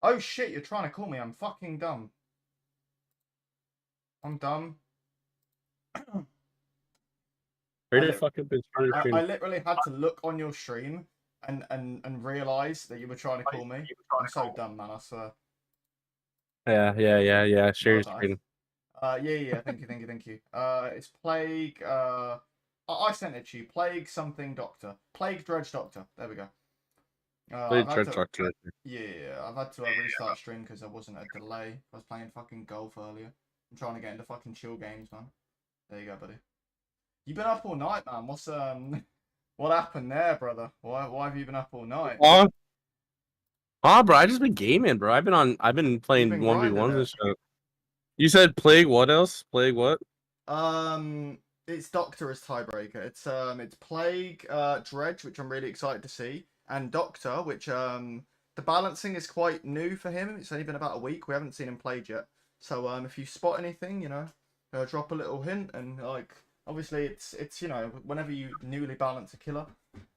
Oh shit, you're trying to call me. I'm fucking dumb. I'm dumb. Ready to fucking bitch on your I stream. literally had to look on your stream and realize that you were trying to call me. I'm so dumb, man. I swear. Yeah. Share My your bad. screen. Yeah. Thank you. It's Plague. I sent it to you. Plague something Doctor. Plague Dredge Doctor. There we go. Play I've had to. truck. Yeah, I've had to restart stream because there wasn't a delay. I was playing fucking golf earlier. I'm trying to get into fucking chill games, man. There you go, buddy. You've been up all night, man. What's what happened there, brother? Why have you been up all night? Bro, I just been gaming, bro. I've been playing been 1v1s grinding and it. shit. You said Plague, what else? Plague what? It's Doctor as tiebreaker. It's Plague, Dredge, which I'm really excited to see, and Doctor, which the balancing is quite new for him. It's only been about a week. We haven't seen him played yet. So if you spot anything, drop a little hint, and like obviously it's whenever you newly balance a killer,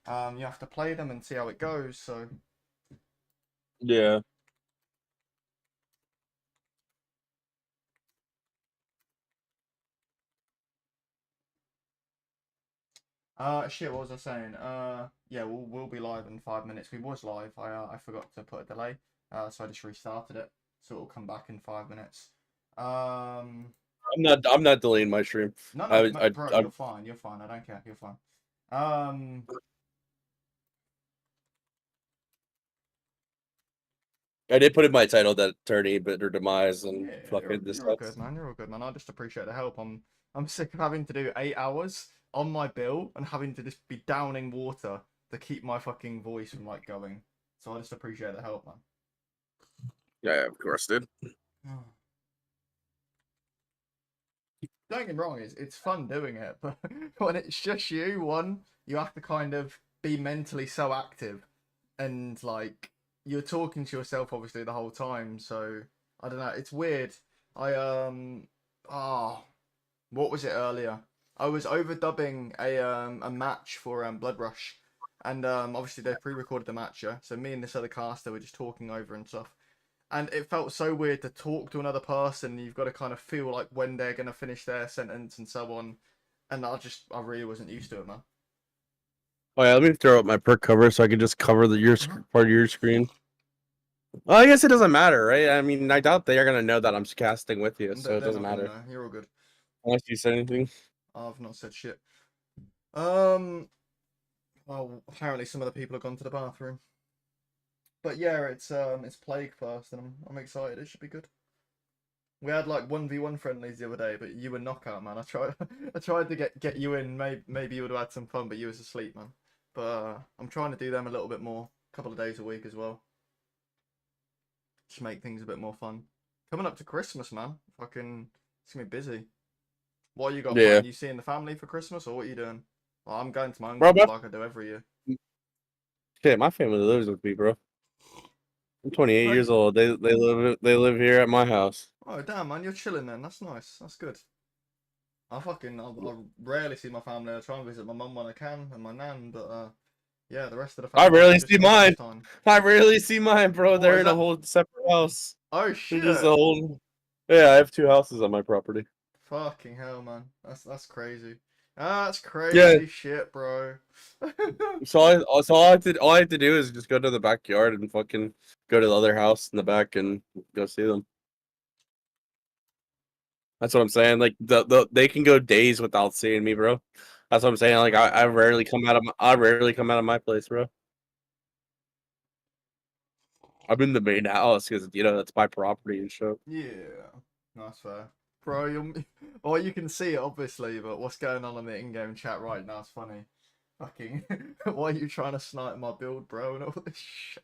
you have to play them and see how it goes. So Yeah. shit, what was I saying? Yeah, we'll be live in 5 minutes. We was live. I forgot to put a delay. So I just restarted it. So it'll come back in 5 minutes. I'm not delaying my stream. No, bro, you're fine. You're fine. I don't care. You're fine. I did put in my title that attorney, but her demise and Yeah, fucking this you're all stuff. good, man. You're all good, man. I just appreciate the help. I'm sick of having to do 8 hours on my bill and having to just be downing water to keep my fucking voice from like going. So I just appreciate the help, man. Yeah, of course, dude. Don't get me wrong, it's fun doing it, but when it's just you, you have to kind of be mentally so active, and like you're talking to yourself obviously the whole time. So I don't know, it's weird. I what was it earlier? I was overdubbing a match for Blood Rush, and obviously they pre-recorded the match, yeah. So me and this other caster were just talking over and stuff, and it felt so weird to talk to another person. You've got to kind of feel like when they're gonna finish their sentence and so on. And I really wasn't used to it, man. Oh yeah, let me throw up my perk cover so I can just cover your part of your screen. Well, I guess it doesn't matter, right? I mean, I doubt they are gonna know that I'm casting with you, so it They're doesn't not gonna matter. know. You're all good. Unless you said anything. I've not said shit. Well, apparently some of the people have gone to the bathroom. But yeah, it's Plague first, and I'm excited. It should be good. We had like 1v1 friendlies the other day, but you were knockout, man. I tried I tried to get you in. Maybe you would have had some fun, but you was asleep, man. But I'm trying to do them a little bit more, a couple of days a week as well. Just make things a bit more fun. Coming up to Christmas, man. Fucking, it's gonna be busy. What you got planned? You seeing the family for Christmas, or what are you doing? Well, I'm going to my uncle's like I do every year. Shit, my family lives with me, bro. I'm 28 Oh, years old. They live here at my house. oh damn, man, you're chilling then. That's nice. That's good. I rarely see my family. I try and visit my mum when I can and my nan, but yeah, the rest of the family. I rarely see mine. I rarely see mine, bro. They're in a whole separate house. Oh shit! Just a whole. Yeah, I have 2 houses on my property. Fucking hell, man. That's crazy. That's crazy shit, bro. So all I have to do is just go to the backyard and fucking go to the other house in the back and go see them. That's what I'm saying. Like they can go days without seeing me, bro. That's what I'm saying. Like I rarely come out of my place, bro. I'm in the main house because that's my property and shit. Yeah, that's fair, bro. Well, you can see it obviously, but what's going on in the in-game chat right now is funny. Fucking, why are you trying to snipe my build, bro? And all this shit.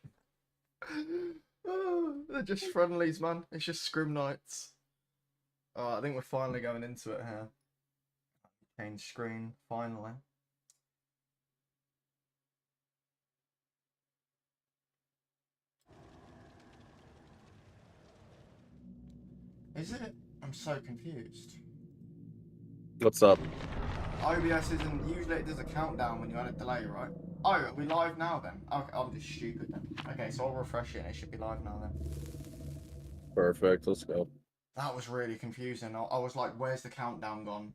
Oh, they're just friendlies, man. It's just Scrim Nights. Oh, I think we're finally going into it here. Change screen, finally. Is it? I'm so confused. What's up? OBS isn't usually, it does a countdown when you had a delay, right? Oh, are we live now then? Okay, I'm just stupid then. Okay, so I'll refresh it and it should be live now then. Perfect. Let's go. That was really confusing. I was like, where's the countdown gone?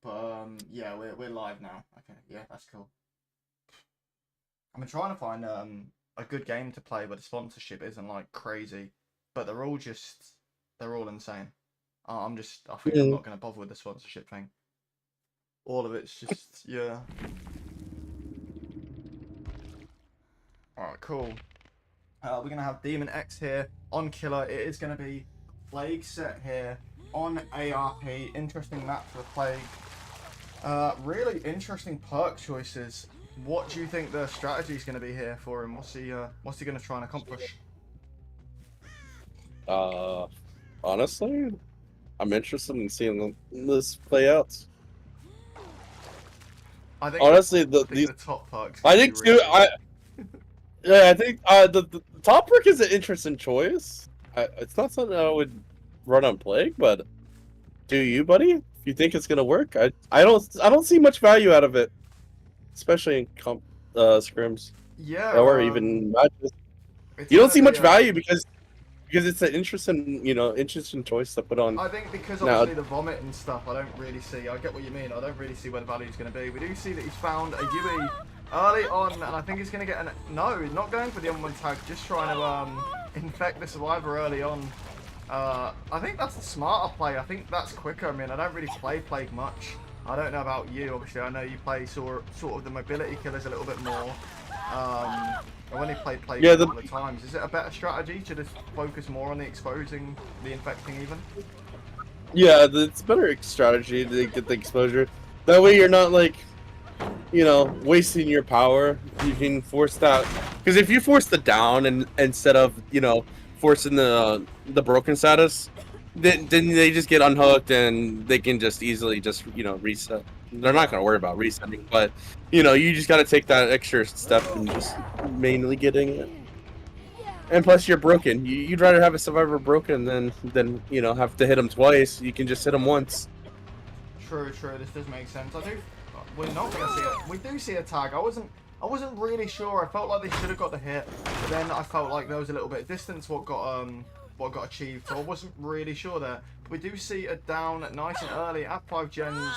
But yeah, we're live now. Okay, yeah, that's cool. I've been trying to find a good game to play, but the sponsorship isn't like crazy. But they're all insane. I think I'm not gonna bother with the sponsorship thing. All of it's just yeah. Alright, cool. We're gonna have Demon X here on Killer. It is gonna be Plague set here on ARP. Interesting map for the Plague. Really interesting perk choices. What do you think the strategy is going to be here for him? What's he going to try and accomplish? Honestly, I'm interested in seeing this play out. I think honestly, the top perks. I think really I think the top perk is an interesting choice. It's not something I would run on Plague, but do you, buddy? If you think it's gonna work, I don't see much value out of it, especially in scrims. Yeah. Or even matches. You don't see much value because it's an interesting choice to put on. I think because obviously the vomit and stuff, I don't really see. I get what you mean. I don't really see where the value is going to be. We do see that he's found a Yui early on, and I think he's going to get no, he's not going for the unwon tag. Just trying to infect the survivor early on. I think that's the smarter play. I think that's quicker. I mean, I don't really play Plague much. I don't know about you. Obviously, I know you play sort of the mobility killers a little bit more. I only played Plague a couple of times. Is it a better strategy to just focus more on the exposing, the infecting even? Yeah, it's better strategy to get the exposure. That way you're not like, wasting your power. You can force that. Because if you force the down and instead of, forcing the broken status, then they just get unhooked and they can just easily reset. They're not going to worry about resetting, but you just got to take that extra step and just mainly getting it. And plus, you're broken. You'd rather have a survivor broken than have to hit him twice. You can just hit him once. True. This does make sense. We're not going to see it. We do see a tag. I wasn't really sure. I felt like they should have got the hit, but then I felt like there was a little bit of distance what got achieved. So I wasn't really sure there. But we do see a down nice and early at 5 gens.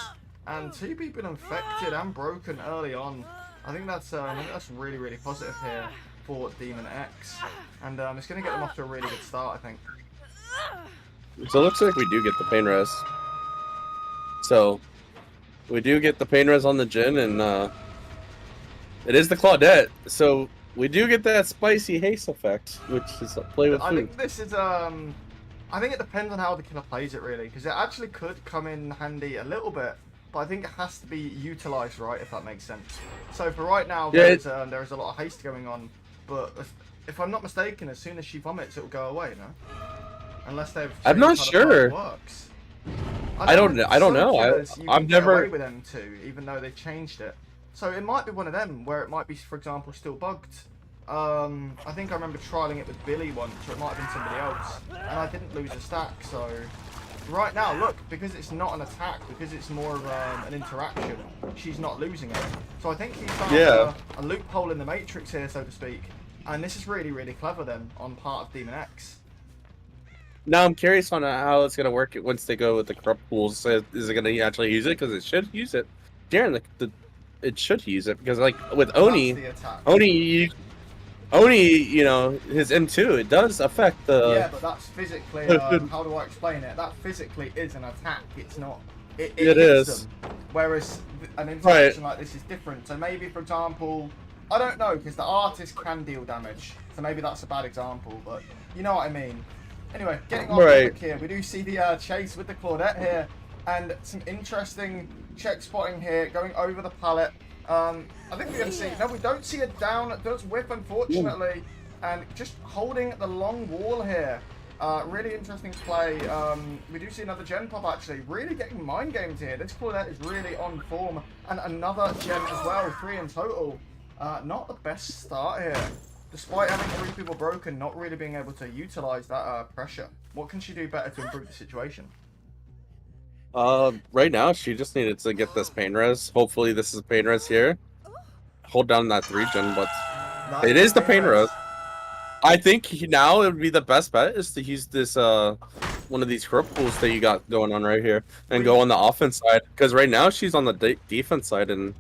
And 2 people infected and broken early on. I think that's really, really positive here for Demon X. And it's going to get them off to a really good start, I think. So it looks like we do get the pain res. So we do get the pain res on the Jin, and it is the Claudette. So we do get that spicy haste effect, which is a play with food. I think this is I think it depends on how the killer plays it, really, because it actually could come in handy a little bit. But I think it has to be utilised right, if that makes sense. So for right now, there is a lot of haste going on. But if I'm not mistaken, as soon as she vomits, it will go away, no? Unless they've... I'm not sure. It works. I don't know. I've never... away with them too, even though they've changed it. So it might be one of them, where it might be, for example, still bugged. I think I remember trialling it with Billy once, or it might have been somebody else. And I didn't lose a stack, so... Right now, look, because it's not an attack, because it's more of an interaction, she's not losing it. So I think he's found a loophole in the matrix here, so to speak. And this is really, really clever then, on part of Demon X. Now I'm curious on how it's going to work once they go with the corrupt pools. Is it going to actually use it? Because it should use it. Darren, it should use it, because like with Oni, his M2, it does affect the... Yeah, but that's physically, how do I explain it? That physically is an attack, it's not... It is. Them. Whereas an interaction like this is different. So maybe, for example, I don't know, because the artist can deal damage. So maybe that's a bad example, but you know what I mean. Anyway, getting on topic here, we do see the chase with the Claudette here, and some interesting check spotting here, going over the pallet. I think we're going to see... No, we don't see a down. It does whip, unfortunately. And just holding the long wall here. Really interesting play. We do see another gen pop, actually. Really getting mind games here. This Claudette is really on form. And another gen as well. 3 in total. Not the best start here. Despite having 3 people broken, not really being able to utilize that pressure. What can she do better to improve the situation? Right now she just needed to get this pain res. Hopefully this is pain res here. Hold down that 3 gen, but it is the pain res. I think now it would be the best bet is to use this one of these cripples that you got going on right here and go on the offense side, because right now she's on the defense side, and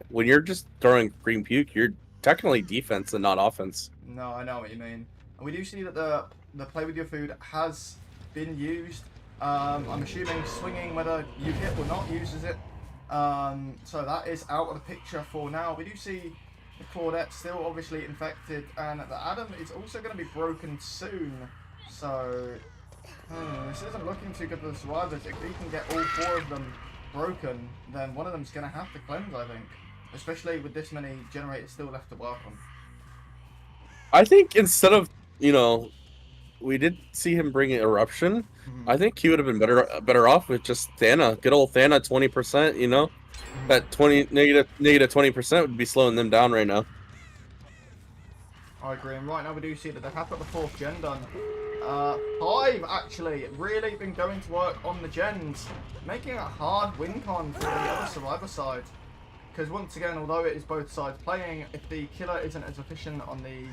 when you're just throwing green puke, you're technically defense and not offense. No, I know what you mean. And we do see that the play with your food has been used. I'm assuming swinging, whether you hit or not, uses it. So that is out of the picture for now. We do see the Claudette still obviously infected, and the Adam is also going to be broken soon. So this isn't looking too good for the survivors. If we can get all 4 of them broken, then one of them's going to have to cleanse, I think. Especially with this many generators still left to work on. I think instead of, we did see him bring eruption. I think he would have been better off with just Thana. Good old Thana 20%, That negative 20% would be slowing them down right now. I agree, and right now we do see that they have got the 4th gen done. 5 actually really been going to work on the gens, making it a hard win con for the other survivor side. Because once again, although it is both sides playing, if the killer isn't as efficient on the...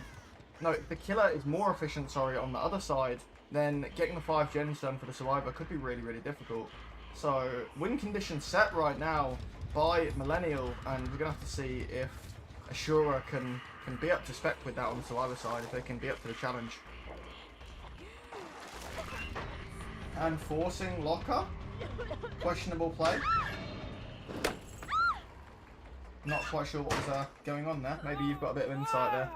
No, if the killer is more efficient, sorry, on the other side, then getting the 5 gens done for the survivor could be really, really difficult. So, win condition set right now by Millenial, and we're going to have to see if Aashura can be up to spec with that on the survivor side, if they can be up to the challenge. And forcing locker. Questionable play. Not quite sure what was going on there. Maybe you've got a bit of insight there.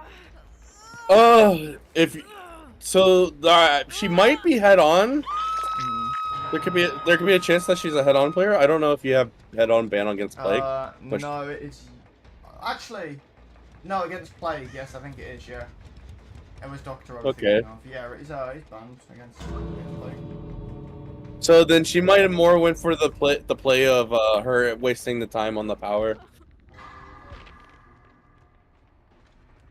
She might be head on. There could be a chance that she's a head on player. I don't know if you have head on ban against Plague. No, it's actually no against Plague. Yes, I think it is. Yeah, it was Doctor. Okay. Yeah, it's banned against Plague. So then she might have more went for the play of her wasting the time on the power.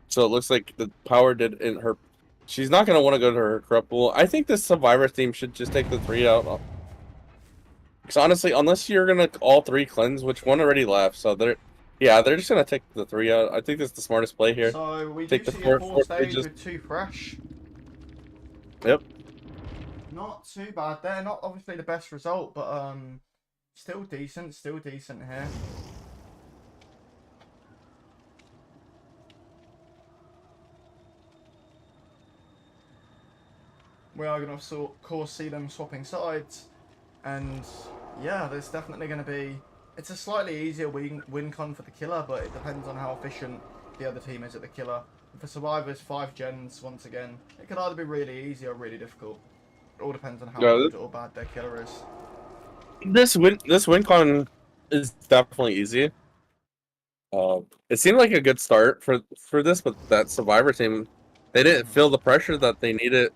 So it looks like the power did in her. She's not gonna want to go to her corrupt pool. I think the survivor team should just take the 3 out. Because honestly, unless you're gonna all 3 cleanse, which one already left, so they're just gonna take the 3 out. I think that's the smartest play here. So we take do the see 4 stage with 2 fresh. Yep. Not too bad there. Not obviously the best result, but still decent here. We are going to, of course, see them swapping sides. And, yeah, there's definitely going to be... It's a slightly easier win con for the killer, but it depends on how efficient the other team is at the killer. And for survivors, 5 gens, once again, it could either be really easy or really difficult. It all depends on how good or bad their killer is. This win con is definitely easy. It seemed like a good start for this, but that survivor team, they didn't feel the pressure that they needed.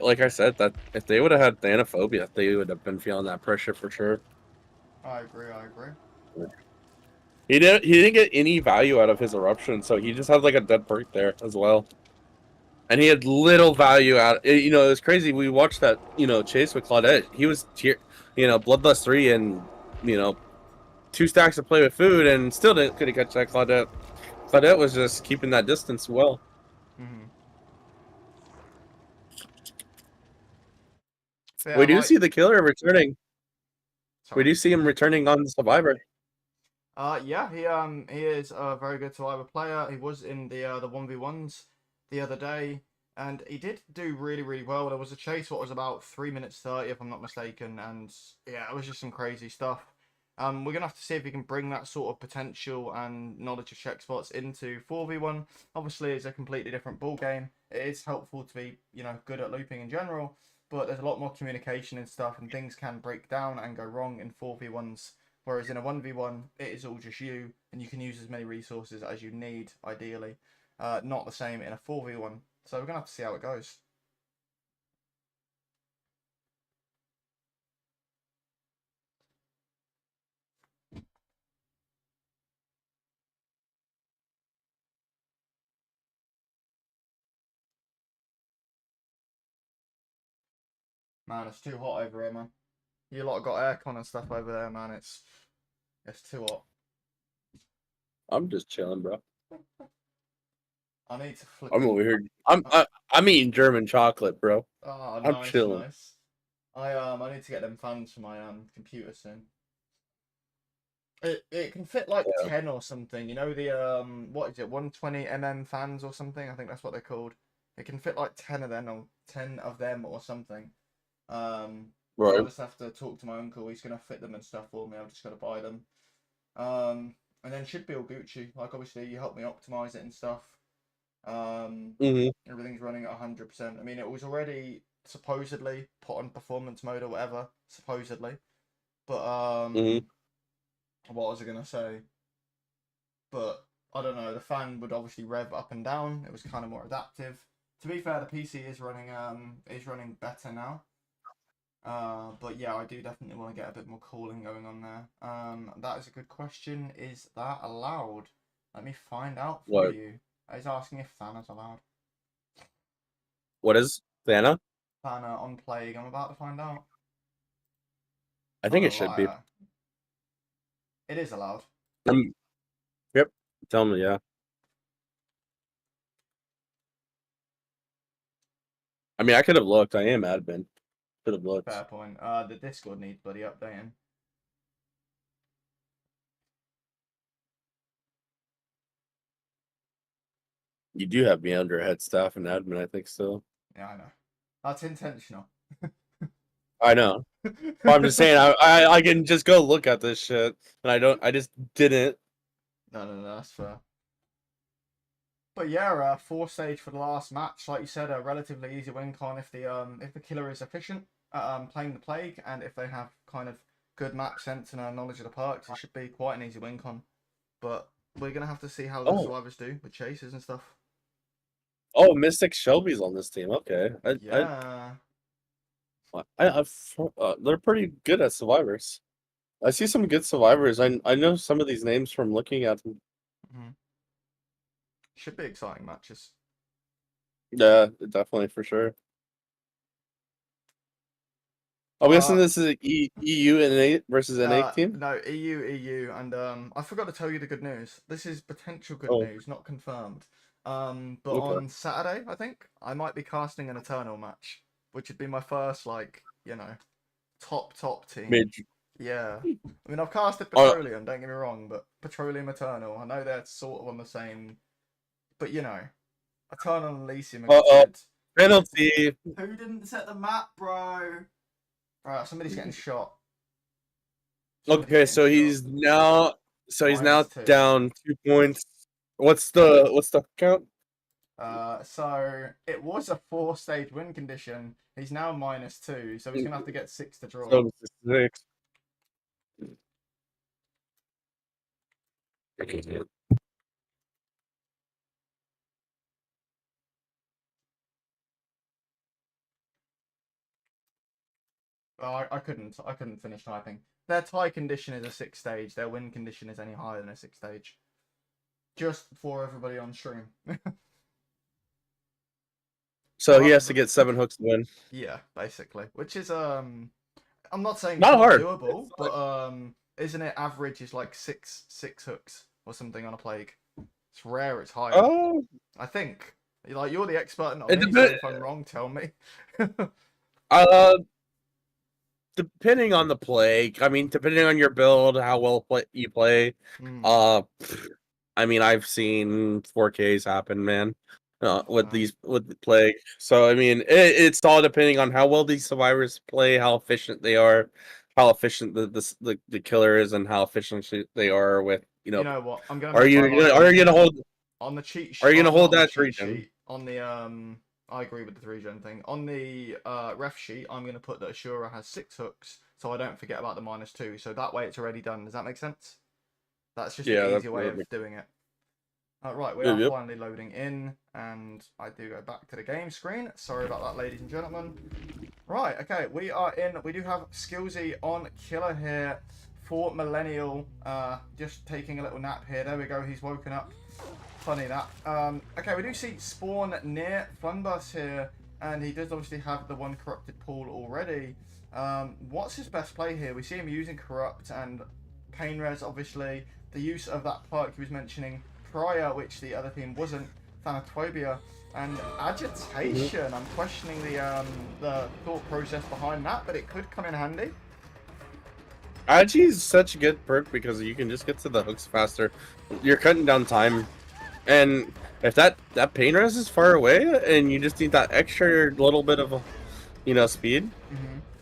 Like I said, that if they would have had Thanophobia, they would have been feeling that pressure for sure. I agree. He didn't get any value out of his eruption, so he just had like a dead perk there as well. And he had little value out. It was crazy. We watched that, chase with Claudette. He was Bloodlust 3 and 2 stacks of play with food, and still couldn't catch that Claudette. Claudette was just keeping that distance well. Yeah, we do see the killer returning. Sorry. We do see him returning on the survivor. Yeah, he is a very good survivor player. He was in the 1v1s the other day, and he did do really, really well. There was a chase, what was about 3 minutes 30, if I'm not mistaken, and yeah, it was just some crazy stuff. We're gonna have to see if we can bring that sort of potential and knowledge of check spots into 4v1. Obviously, it's a completely different ball game. It is helpful to be, good at looping in general, but there's a lot more communication and stuff, and things can break down and go wrong in 4v1s. Whereas in a 1v1, it is all just you, and you can use as many resources as you need, ideally. Not the same in a 4v1. So we're going to have to see how it goes. Man, it's too hot over here, man. You lot got aircon and stuff over there, man. It's too hot. I'm just chilling, bro. I need to flip. I'm over here. I'm eating German chocolate, bro. Oh, I'm nice, chilling. nice. I need to get them fans for my computer soon. It can fit like Yeah. 10 or something. You know the what is it, 120 fans or something? I think that's what they're called. It can fit like 10 of them or something. So I'll Right. just have to talk to my uncle. He's gonna fit them and stuff for me. I've just gotta buy them. And then should be all Gucci. Like obviously you helped me optimize it and stuff. Mm-hmm. Everything's running at 100%. I mean, it was already supposedly put on performance mode or whatever, supposedly. But Mm-hmm. what was I gonna say? But I don't know. The fan would obviously rev up and down. It was kind of more adaptive. To be fair, the PC is running better now. But yeah, I do definitely want to get a bit more cooling going on there. That is a good question. Is that allowed? Let me find out for What? you. He's asking if Thana's allowed. What is Thana? Thana on Plague. I'm about to find out. I Not think it gonna should be. lie, it is allowed. Yep. Tell me, yeah. I mean, I could have looked. I am admin. Could have Fair looked. point. The Discord needs bloody updating. You do have me under head staff and admin, I think so. Yeah, I know. That's intentional. I know. But I'm just saying, I can just go look at this shit, and I just didn't. No, that's fair. But yeah, 4 stage for the last match. Like you said, a relatively easy win con if the killer is efficient at playing the plague, and if they have kind of good map sense and knowledge of the perks, it should be quite an easy win con. But we're gonna have to see how the Oh, survivors do with chases and stuff. oh, Mystic Shelby's on this team. Okay, Yeah. they're pretty good at survivors. I see some good survivors. I know some of these names from looking at them. Mhm. Should be exciting matches. Yeah, definitely for sure. I'm guessing Uh, this is EU and eight versus an eight team. no, EU, and I forgot to tell you the good news. This is potential good Oh, news, not confirmed. But okay. on Saturday, I think I might be casting an Eternal match, which would be my first, like, top team. Mid. Yeah, I mean I've casted Uh, Petroleum. Don't get me wrong, but Petroleum Eternal, I know they're sort of on the same, but Eternal and Elysium are uh, good. penalty. Who didn't set the map, bro? Right, somebody's getting shot. Somebody's Okay, getting shot. so he's now -2. down 2 points. What's the count? So it was a 4 stage win condition. He's now -2, so he's gonna have to get 6 to draw. So 6. I couldn't finish typing. Their tie condition is a 6 stage. Their win condition is any higher than a 6 stage. Just for everybody on stream. So he has to get 7 hooks to win. Yeah, basically. Which is I'm not saying it's Not not hard. doable, but isn't it average is like six hooks or something on a plague? It's rare, it's higher. Oh, I think. Like you're the expert, not it me. So depends. if I'm wrong, tell me. Uh, depending on the play. I mean, depending on your build, how well you play. Hmm, Uh, I mean, I've seen 4Ks happen, man. that's fair. With the plague. So I mean, it's all depending on how well these survivors play, how efficient they are, how efficient the killer is, and how efficient they are with You know what? I'm gonna Are make my you life are you gonna easier. hold On the cheat are sheet, you gonna not hold on the that cheat region? sheet. On the I agree with the 3 gen thing. On the ref sheet, I'm gonna put that Ashura has 6 hooks, so I don't forget about the -2. So that way, it's already done. Does that make sense? That's just the Yeah, easier way that of doing it. Right, we are yep. finally loading in, and I do go back to the game screen. Sorry about that, ladies and gentlemen. Right, okay, we are in. We do have Skillsy on Killer here for Millennial. Just taking a little nap here. There we go, he's woken up. Funny that. Okay, we do see Spawn near Funbus here, and he does obviously have the one corrupted pool already. What's his best play here? We see him using Corrupt and Pain Res, obviously. The use of that perk he was mentioning prior, which the other team wasn't. Thanatophobia and agitation. I'm questioning the thought process behind that, but it could come in handy. Agi is such a good perk because you can just get to the hooks faster. You're cutting down time, and if that pain res is far away, and you just need that extra little bit of, speed.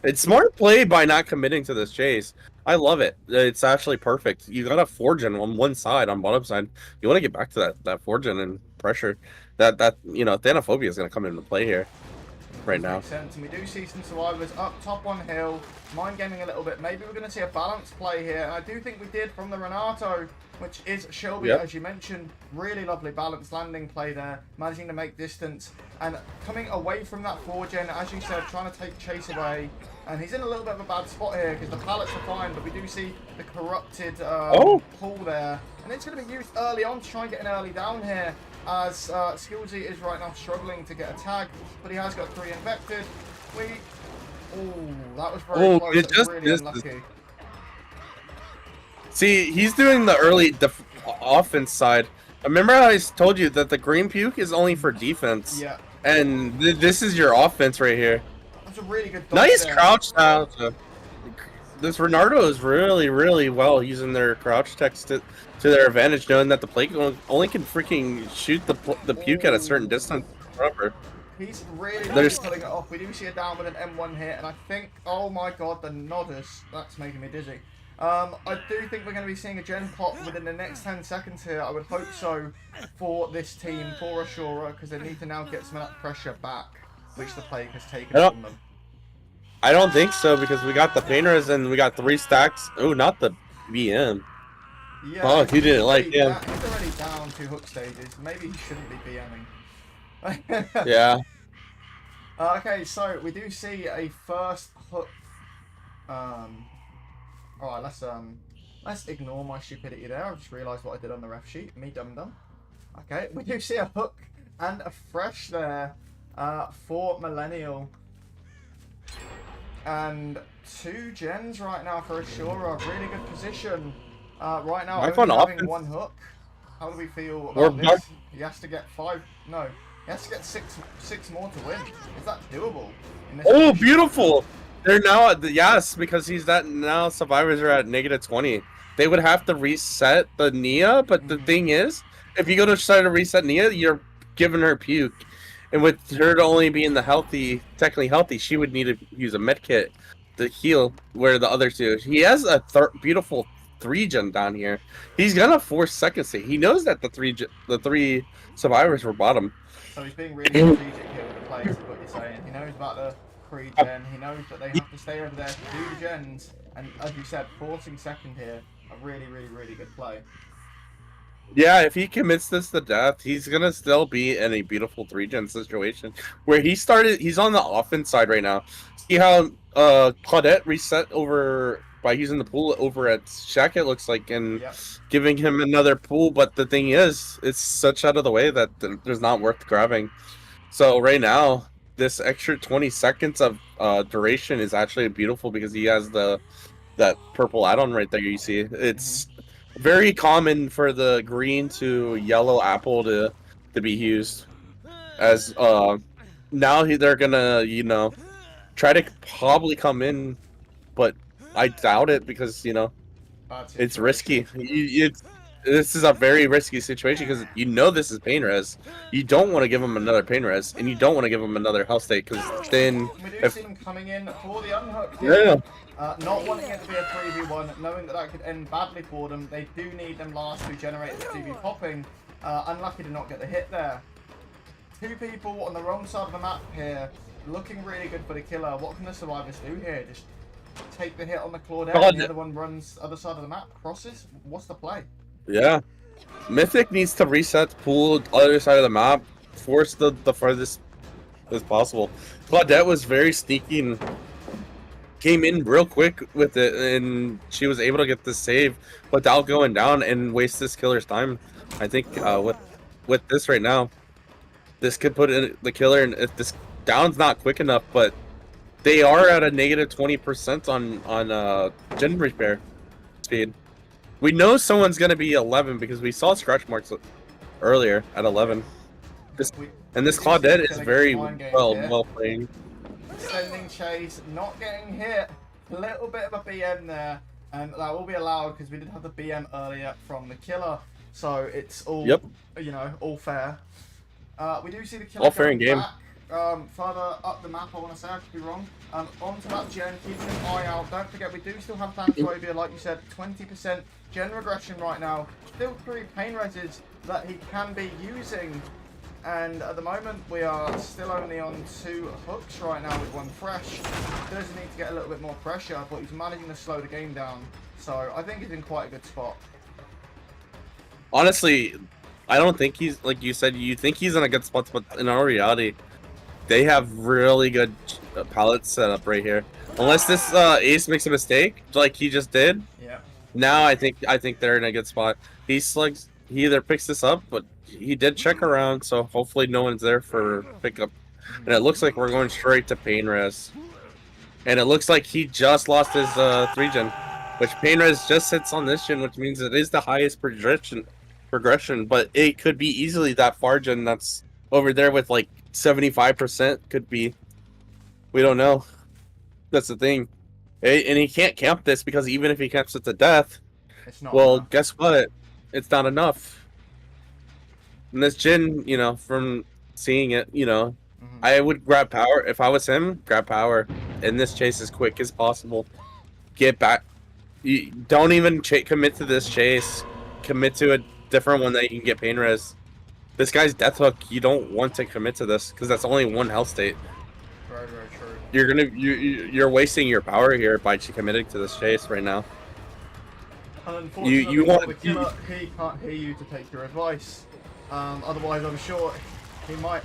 It's smart play by not committing to this chase. I love it. It's actually perfect. You got a 4-gen on one side, on bottom side. You want to get back to that 4-gen and pressure. Thanophobia is going to come into play here right now. Makes sense. And we do see some survivors up top on hill, mind gaming a little bit. Maybe we're going to see a balanced play here. And I do think we did from the Renato, which is Shelby, as you mentioned. Really lovely balanced landing play there, managing to make distance and coming away from that 4-gen, as you said, trying to take chase away. And he's in a little bit of a bad spot here because the pallets are fine, but we do see the corrupted pull there. And it's going to be used early on to try and get an early down here, as Skillsy is right now struggling to get a tag, but he has got 3 infected. That was very close. That was really unlucky. See, he's doing the early offense side. Remember how I told you that the green puke is only for defense? Yeah. And this is your offense right here. That's a really good nice there. Crouch now. This Renardo is really, really well using their crouch text to their advantage, knowing that the plague only can freaking shoot the puke at a certain distance. Remember. He's really pulling it off. We do see a down with an M1 here, and I think, oh my god, the Nodus, that's making me dizzy. I do think we're going to be seeing a gen pop within the next 10 seconds here. I would hope so for this team, for Aashura, because they need to now get some of that pressure back, which the plague has taken from them. I don't think so, because we got the painters and we got 3 stacks. Oh, not the BM. Yeah, oh, he didn't like him. He's already down 2 hook stages. Maybe he shouldn't be BMing. Yeah. Okay, so we do see a first hook. Alright, let's ignore my stupidity there. I just realised what I did on the ref sheet. Me dum dum. Okay, we do see a hook and a fresh there for Millenial. And 2 gens right now for Aashura. Really good position. Right now, only having 1 hook. How do we feel about this? He has to get 5. No, he has to get six more to win. Is that doable? In this position? Beautiful. They're now at yes, because now survivors are at -20. They would have to reset the Nia, but the thing is, if you go to try to reset Nia, you're giving her puke. And with her only being technically healthy, she would need to use a med kit to heal, where the other 2. He has a beautiful 3-gen down here. He's gonna force second state. He knows that the three survivors were bottom. So he's being really strategic here with the plays, is what you're saying. He knows about the pre-gen. He knows that they have to stay over there to do the gens. And as you said, forcing second here, a really, really, really good play. Yeah, if he commits this to death, he's gonna still be in a beautiful 3-gen situation where he's on the offense side right now. See how Claudette reset over by using the pool over at Shaq, it looks like, and giving him another pool, but the thing is, it's such out of the way that there's not worth grabbing. So right now, this extra 20 seconds of duration is actually beautiful because he has that purple add-on right there you see. It's very common for the green to yellow apple to be used as now they're gonna try to probably come in, but I doubt it because it's risky. This is a very risky situation because this is pain res. You don't want to give him another pain res, and you don't want to give him another health state because then we do see him coming in for the unhook. Not wanting it to be a 3v1, knowing that could end badly for them. They do need them last to generate the 2v popping. Unlucky to not get the hit there. 2 people on the wrong side of the map here, looking really good for the killer. What can the survivors do here? Just take the hit on the Claudette, and the other one runs other side of the map, crosses? What's the play? Yeah. Mythic needs to reset the pool, other side of the map, force the farthest as possible. Claudette was very sneaky and came in real quick with it, and she was able to get the save without going down and waste this killer's time. I think with this right now, this could put in the killer, and if this down's not quick enough, but they are at a -20% on gen repair speed. We know someone's gonna be 11 because we saw scratch marks earlier at 11. This we and we this do see the Claudette is killer get the very mind game here. well played. Extending chase, not getting hit. A little bit of a BM there, and that will be allowed because we did have the BM earlier from the killer, so it's all Yep. you know, all fair. We do see the killer All fair in going game. back further up the map. I want to say, I could be wrong. Onto that gen, keeping an eye out. Don't forget, we do still have Thanosphobia, like you said, 20% gen regression right now. Still 3 pain reses that he can be using. And at the moment, we are still only on 2 hooks right now with 1 fresh. Does need to get a little bit more pressure, but he's managing to slow the game down. So I think he's in quite a good spot. Honestly, I don't think he's, like you said, you think he's in a good spot, but in our reality, they have really good pallets set up right here. Unless this Ace makes a mistake, like he just did. Yeah. Now I think they're in a good spot. He slugs. He either picks this up, but he did check around, so hopefully no one's there for pickup. And it looks like we're going straight to pain res. And it looks like he just lost his 3-gen, which pain res just sits on this gen, which means it is the highest progression, but it could be easily that far gen that's over there with like 75%. Could be. We don't know. That's the thing. And he can't camp this because even if he camps it to death, It's not well, enough. guess what? It's not enough. And this Jin, you know, from seeing it, you know, I would grab power. If I was him, grab power. In this chase as quick as possible. Get back. You don't even commit to this chase. Commit to a different one that you can get pain res. This guy's death hook, you don't want to commit to this because that's only 1 health state. Very, very true. You're wasting your power here by committing to this chase right now. And unfortunately, you want the killer, he can't hear you to take your advice. Otherwise, I'm sure he might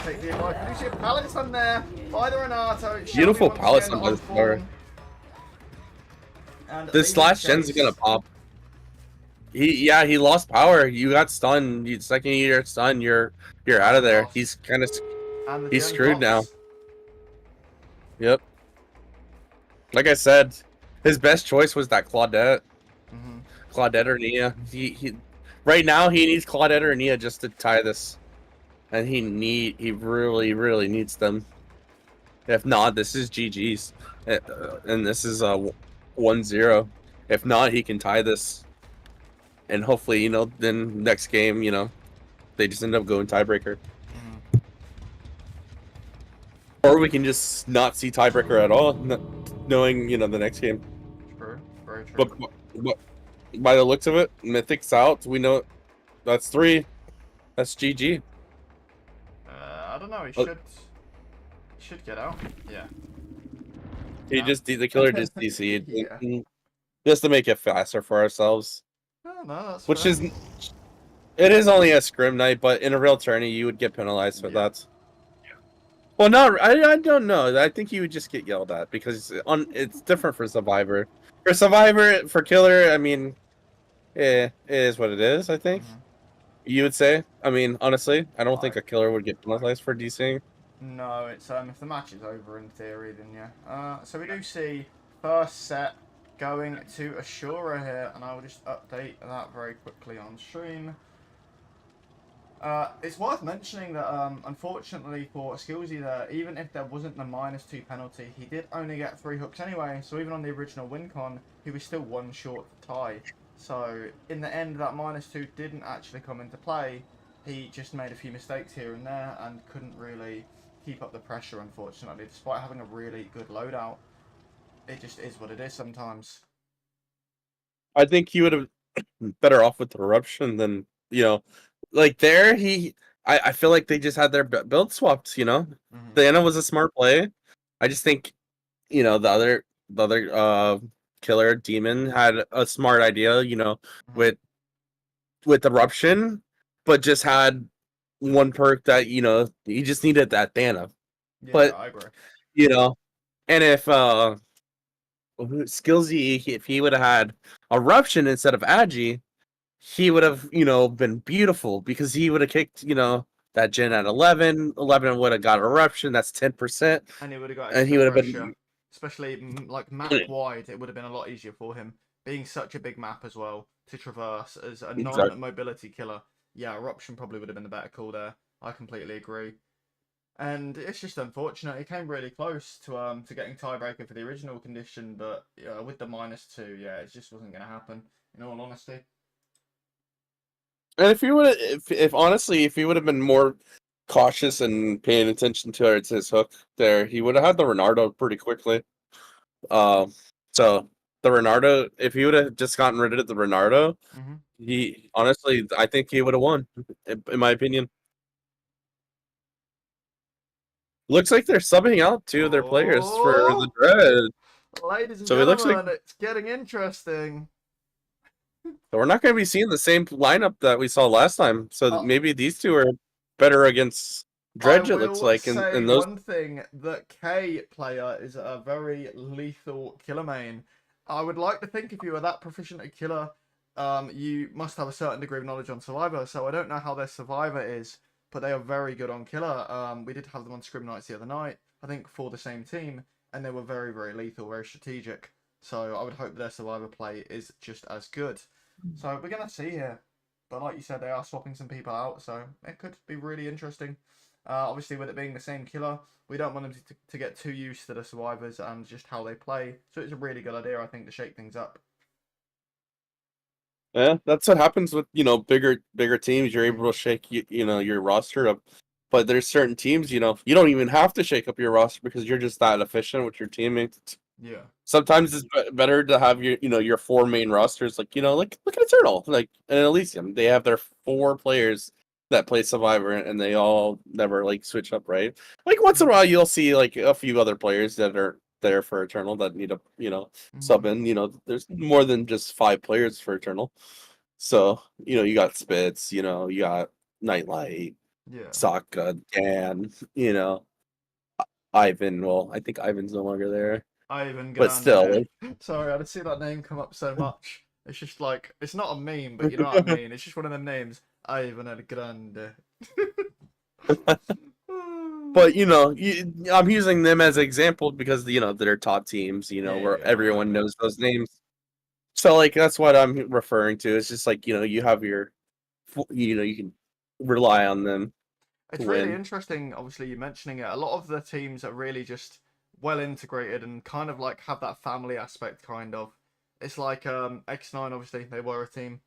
take the advice. You see a pallet stun there by the Renato. Beautiful pallet stun by the player. This last gen's gonna pop. He lost power. You got stunned. The second you get stunned, you're out of there. He's kind of screwed now. Yep. Like I said, his best choice was that Claudette. Claudette or Nia. He right now he needs Claudette or Nia just to tie this, and he really needs them. If not, this is GG's, and this is 1-0. If not, he can tie this, and hopefully, you know, then next game, you know, they just end up going tiebreaker. Or we can just not see tiebreaker at all, knowing, you know, the next game. True. Very true. But by the looks of it, Mythic's out. We know that's 3. That's GG. I don't know. He should get out. Yeah. He the killer just DC'd Yeah. just to make it faster for ourselves. Oh, no, that's Which fair. it is only a scrim night, but in a real tourney you would get penalized for that. Well, no, I don't know. I think you would just get yelled at because it's different for Survivor. For Survivor, for Killer, I mean, it is what it is, I think. You would say? I mean, honestly, I don't think a Killer would get penalized for DCing. No, it's if the match is over in theory, then yeah. So we do see first set going to Aashura here, and I will just update that very quickly on stream. It's worth mentioning that, unfortunately for Skillsy there, even if there wasn't the -2 penalty, he did only get 3 hooks anyway, so even on the original win con, he was still 1 short to tie. So, in the end, that -2 didn't actually come into play. He just made a few mistakes here and there, and couldn't really keep up the pressure, unfortunately, despite having a really good loadout. It just is what it is sometimes. I think he would have better off with the eruption than, you know, like there I feel like they just had their build swapped, you know. Diana was a smart play. I just think, you know, the other killer demon had a smart idea, you know, with eruption, but just had one perk that, you know, he just needed that Dana. Yeah, but I agree. You know, and if Skillsy, if he would have had eruption instead of Agi, he would have, you know, been beautiful because he would have kicked, you know, that gen at 11. 11 would have got eruption. That's 10%. And he would have got and he would have pressure. been, Especially like map wide, it would have been a lot easier for him. Being such a big map as well to traverse as a non-mobility killer. Yeah, eruption probably would have been the better call there. I completely agree. And it's just unfortunate. It came really close to getting tiebreaker for the original condition, but with the -2, yeah, it just wasn't going to happen. In all honesty. And if you would, if honestly, if he would have been more cautious and paying attention to his hook there, he would have had the Renardo pretty quickly. So the Renardo, if he would have just gotten rid of the Renardo, he honestly, I think he would have won, in my opinion. Looks like they're subbing out two of their players for the Dread. Ladies and So it looks like gentlemen, it's getting interesting. so we're not going to be seeing the same lineup that we saw last time. So maybe these two are better against Dredge, it looks like. I will say those... one thing, that K player is a very lethal killer main. I would like to think if you are that proficient at killer, you must have a certain degree of knowledge on Survivor. So I don't know how their Survivor is, but they are very good on killer. We did have them on Scrim Nights the other night, I think for the same team, and they were very, very lethal, very strategic. So I would hope their Survivor play is just as good. So we're going to see here. But like you said, they are swapping some people out, so it could be really interesting. Obviously, with it being the same killer, we don't want them to get too used to the survivors and just how they play. So it's a really good idea, I think, to shake things up. Yeah, that's what happens with bigger teams. You're able to shake your roster up, but there's certain teams you don't even have to shake up your roster because you're just that efficient with your teammates. Yeah. Sometimes it's better to have your four main rosters. Like look at Eternal, like and Elysium. They have their 4 players that play Survivor, and they all never like switch up, right? Like once in a while, you'll see like a few other players that are there for Eternal that need to sub in. There's more than just 5 players for Eternal, so you got Spitz, you got Nightlight, Yeah. Sokka, Dan, Ivan. Well, I think Ivan's no longer there. Ivan Grande. But still, sorry, I just see that name come up so much. It's just like, it's not a meme, but you know what I mean. It's just one of them names, Ivan El Grande. But I'm using them as an example because they're top teams. Where everyone knows those names. So like that's what I'm referring to. It's just like you have your, you can rely on them. It's really interesting. Obviously, you mentioning it. A lot of the teams are really just well integrated and kind of like have that family aspect. Kind of. It's like X9. Obviously, they were a team.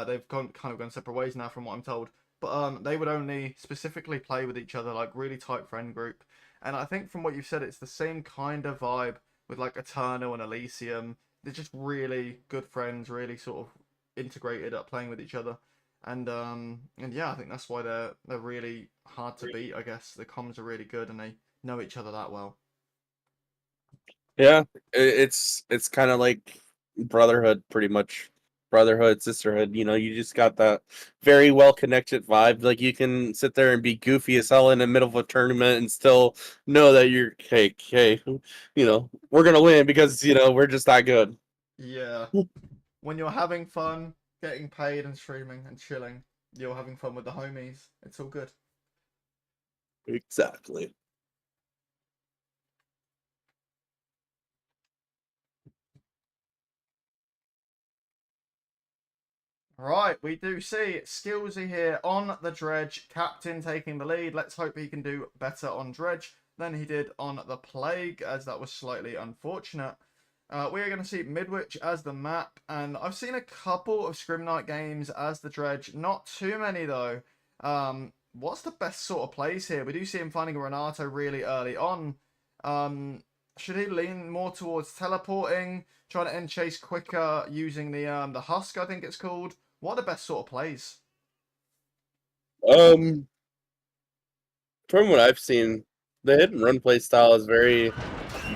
They've kind of gone separate ways now, from what I'm told. But they would only specifically play with each other, like really tight friend group. And I think from what you've said, it's the same kind of vibe with like Eternal and Elysium. They're just really good friends, really sort of integrated at playing with each other. And yeah, I think that's why they're really hard to beat. I guess the comms are really good and they know each other that well. Yeah, it's kind of like brotherhood, pretty much. Brotherhood, sisterhood. You just got that very well connected vibe. Like you can sit there and be goofy as hell in the middle of a tournament and still know that you're hey, we're gonna win because we're just that good. Yeah, when you're having fun, getting paid and streaming and chilling, you're having fun with the homies. It's all good. Exactly. Right, we do see Skillsy here on the Dredge, captain taking the lead. Let's hope he can do better on Dredge than he did on the Plague, as that was slightly unfortunate. We are going to see Midwich as the map, and I've seen a couple of Scrim Night games as the Dredge, not too many though. What's the best sort of plays here? We do see him finding a Renato really early on. Should he lean more towards teleporting, trying to end chase quicker using the husk, I think it's called? What are the best sort of plays? From what I've seen, the hit and run play style is very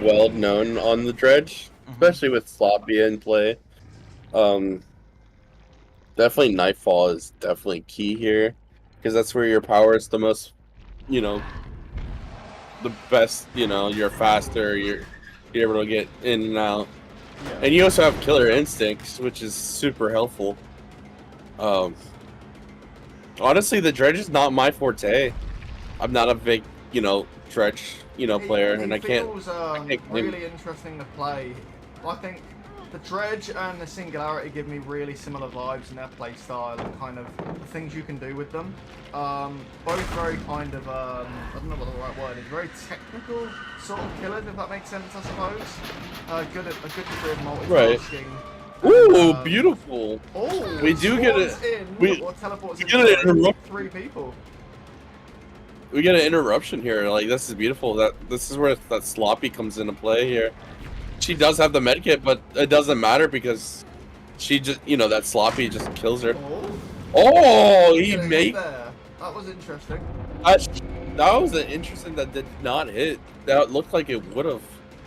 well known on the Dredge, especially with Sloppy in play. Definitely Nightfall is definitely key here because that's where your power is the most, the best. You're faster. You're able to get in and out, and you also have Killer Instincts, which is super helpful. Honestly, the Dredge is not my forte. I'm not a big, Dredge, player, and I can't. Feels really interesting to play. I think The Dredge and the Singularity give me really similar vibes in their play style and kind of the things you can do with them. Both very kind of, I don't know what the right word is, very technical sort of killers, if that makes sense, I suppose. Good at a good degree of multitasking. Ooh, beautiful. Oh, we do get it. Or teleports we get an 3 people. We get an interruption here. Like, this is beautiful. This is where that sloppy comes into play here. She does have the medkit, but it doesn't matter because she just, you know, that sloppy just kills her. Oh, he made there. That was interesting. That was an interesting that did not hit. That looked like it would have,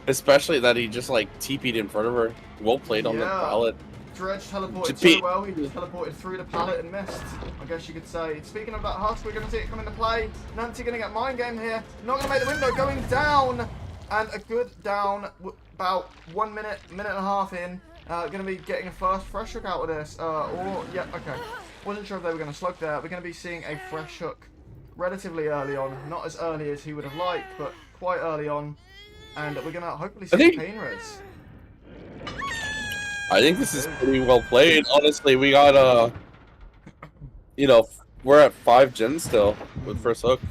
especially that he just like TP'd in front of her. Well played on the pallet. Dredge teleported so well, he just teleported through the pallet and missed, I guess you could say. Speaking of that husk, we're going to see it come into play. Nancy going to get mind game here. Not going to make the window, going down. And a good down, about 1 minute, minute and a half in. Going to be getting a first fresh hook out of this. Yeah, okay. Wasn't sure if they were going to slug there. We're going to be seeing a fresh hook relatively early on. Not as early as he would have liked, but quite early on. And we're going to hopefully see pain res. I think this is pretty well played. Honestly, we got, you know, we're at 5 gens still with first hook.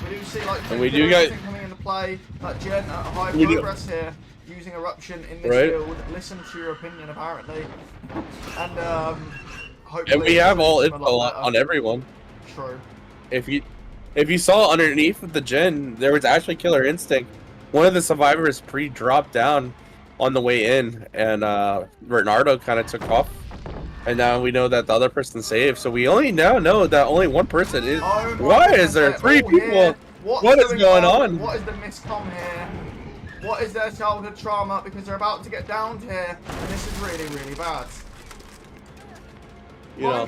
We do see, like, and we do get coming into play. That gen at high progress here, using eruption in this field. Listen to your opinion, apparently. And, hopefully... And we have all info on everyone. True. If you saw underneath of the gen, there was actually Killer Instinct. One of the survivors pre-dropped down on the way in, and Bernardo kind of took off. And now we know that the other person saved, so we only now know that only one person is. Oh, why is there 3 people? What is going on? What is the miscom here? What is their childhood trauma? Because they're about to get downed here, and this is really, really bad. Mind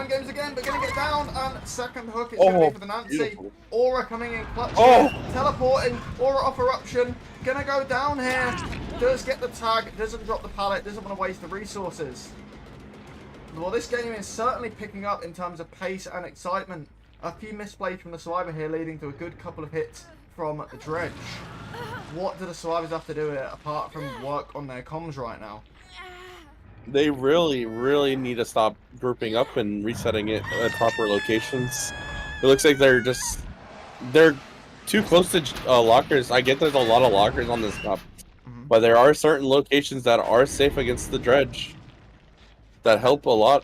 games again, but gonna get down, and second hook is gonna be for the Nancy. Beautiful. Aura coming in clutch here, teleporting, Aura off eruption, gonna go down here, does get the tag, doesn't drop the pallet, doesn't want to waste the resources. Well, this game is certainly picking up in terms of pace and excitement. A few misplays from the Survivor here, leading to a good couple of hits from the Dredge. What do the Survivors have to do here, apart from work on their comms right now? They really, really need to stop grouping up and resetting it at proper locations. It looks like they're too close to lockers. I get there's a lot of lockers on this map, but there are certain locations that are safe against the Dredge that help a lot.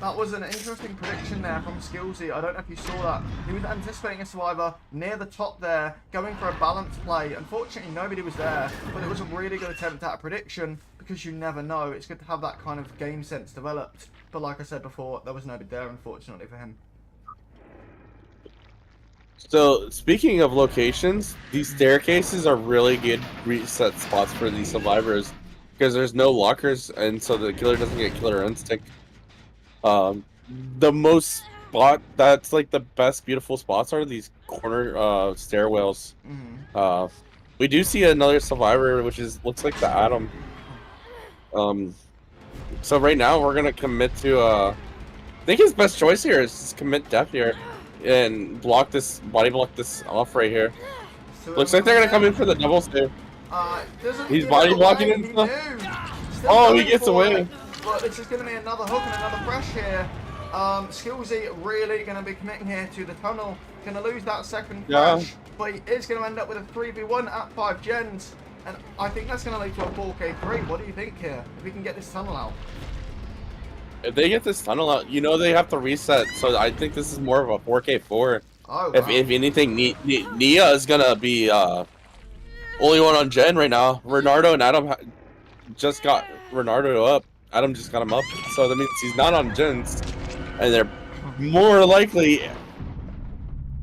That was an interesting prediction there from Skillsy. I don't know if you saw that. He was anticipating a Survivor near the top there, going for a balanced play. Unfortunately, nobody was there, but it was a really good attempt at a prediction because you never know. It's good to have that kind of game sense developed. But like I said before, there was nobody there, unfortunately, for him. So, speaking of locations, these staircases are really good reset spots for these survivors because there's no lockers, and so the killer doesn't get Killer Instinct. The most spot that's like the best beautiful spots are these corner stairwells. We do see another survivor, which looks like the Atom. So right now we're gonna commit to I think his best choice here is just commit death here and body block this off right here. Looks like they're gonna come in for the double save. He's body blocking and stuff. Oh, he gets away. But this is going to be another hook and another fresh here. Skillsy really going to be committing here to the tunnel. Going to lose that second crash, but he is going to end up with a 3v1 at 5 gens. And I think that's going to lead to a 4k3. What do you think here? If we can get this tunnel out. If they get this tunnel out, you know they have to reset. So I think this is more of a 4k4. Oh, wow. If anything, Nia is going to be only one on gen right now. Bernardo and Adam just got Bernardo up. Adam just got him up, so that means he's not on gens, and they're more likely.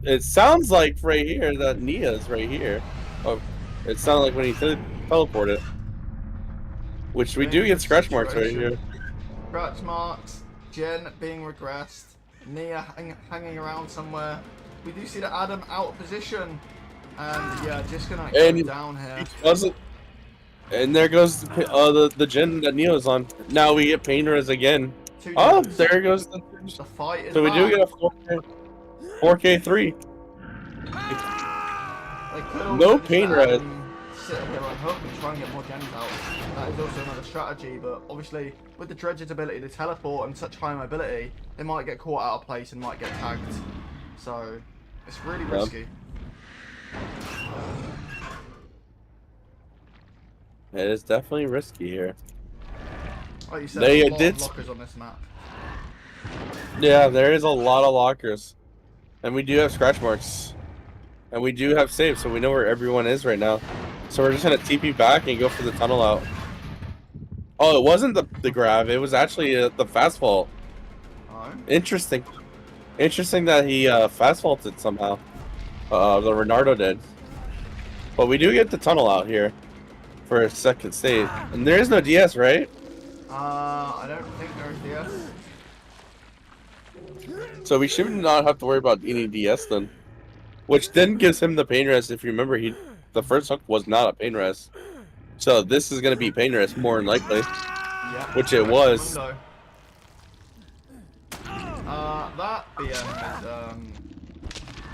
It sounds like right here that Nia's right here. Oh, it sounded like when he teleported, which we do get scratch marks right here. Scratch marks, Jen being regressed, Nia hanging around somewhere. We do see that Adam out of position, and yeah, just gonna go down here. He doesn't. And there goes the gen that Neo's on. Now we get pain res again. Oh, there goes the fight. So we do get a 4k3. No pain res. sit here and hook and try and get more gems out. That is also another strategy, but obviously with the Dredge's ability to teleport and such high mobility, they might get caught out of place and might get tagged. So it's really risky. It is definitely risky here. Like you said, there's a lot of lockers on this map. Yeah, there is a lot of lockers. And we do have scratch marks. And we do have saves, so we know where everyone is right now. So we're just going to TP back and go for the tunnel out. Oh, it wasn't the grab. It was actually the fast fault. Oh. Interesting. Interesting that he fast faulted somehow. The Renardo did. But we do get the tunnel out here for a second state. And there is no DS, right? I don't think there's DS. So we should not have to worry about any DS then. Which then gives him the pain rest. If you remember, the first hook was not a pain rest. So this is going to be pain rest more than likely. Yeah, which it was. That BM is,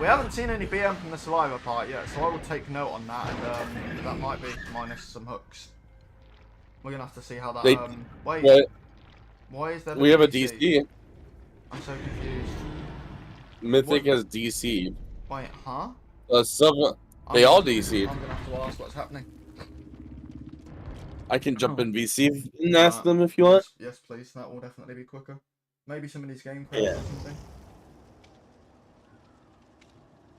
we haven't seen any BM from the Survivor part yet, so I will take note on that, and that might be minus some hooks. We're going to have to see how that, wait. Why is there We have a DC. I'm so confused. Mythic has DC. Wait, huh? They all DC'd. I'm going to have to ask what's happening. I can jump in VC and ask them if you want. Yes, please. That will definitely be quicker. Maybe somebody's game crashed or something.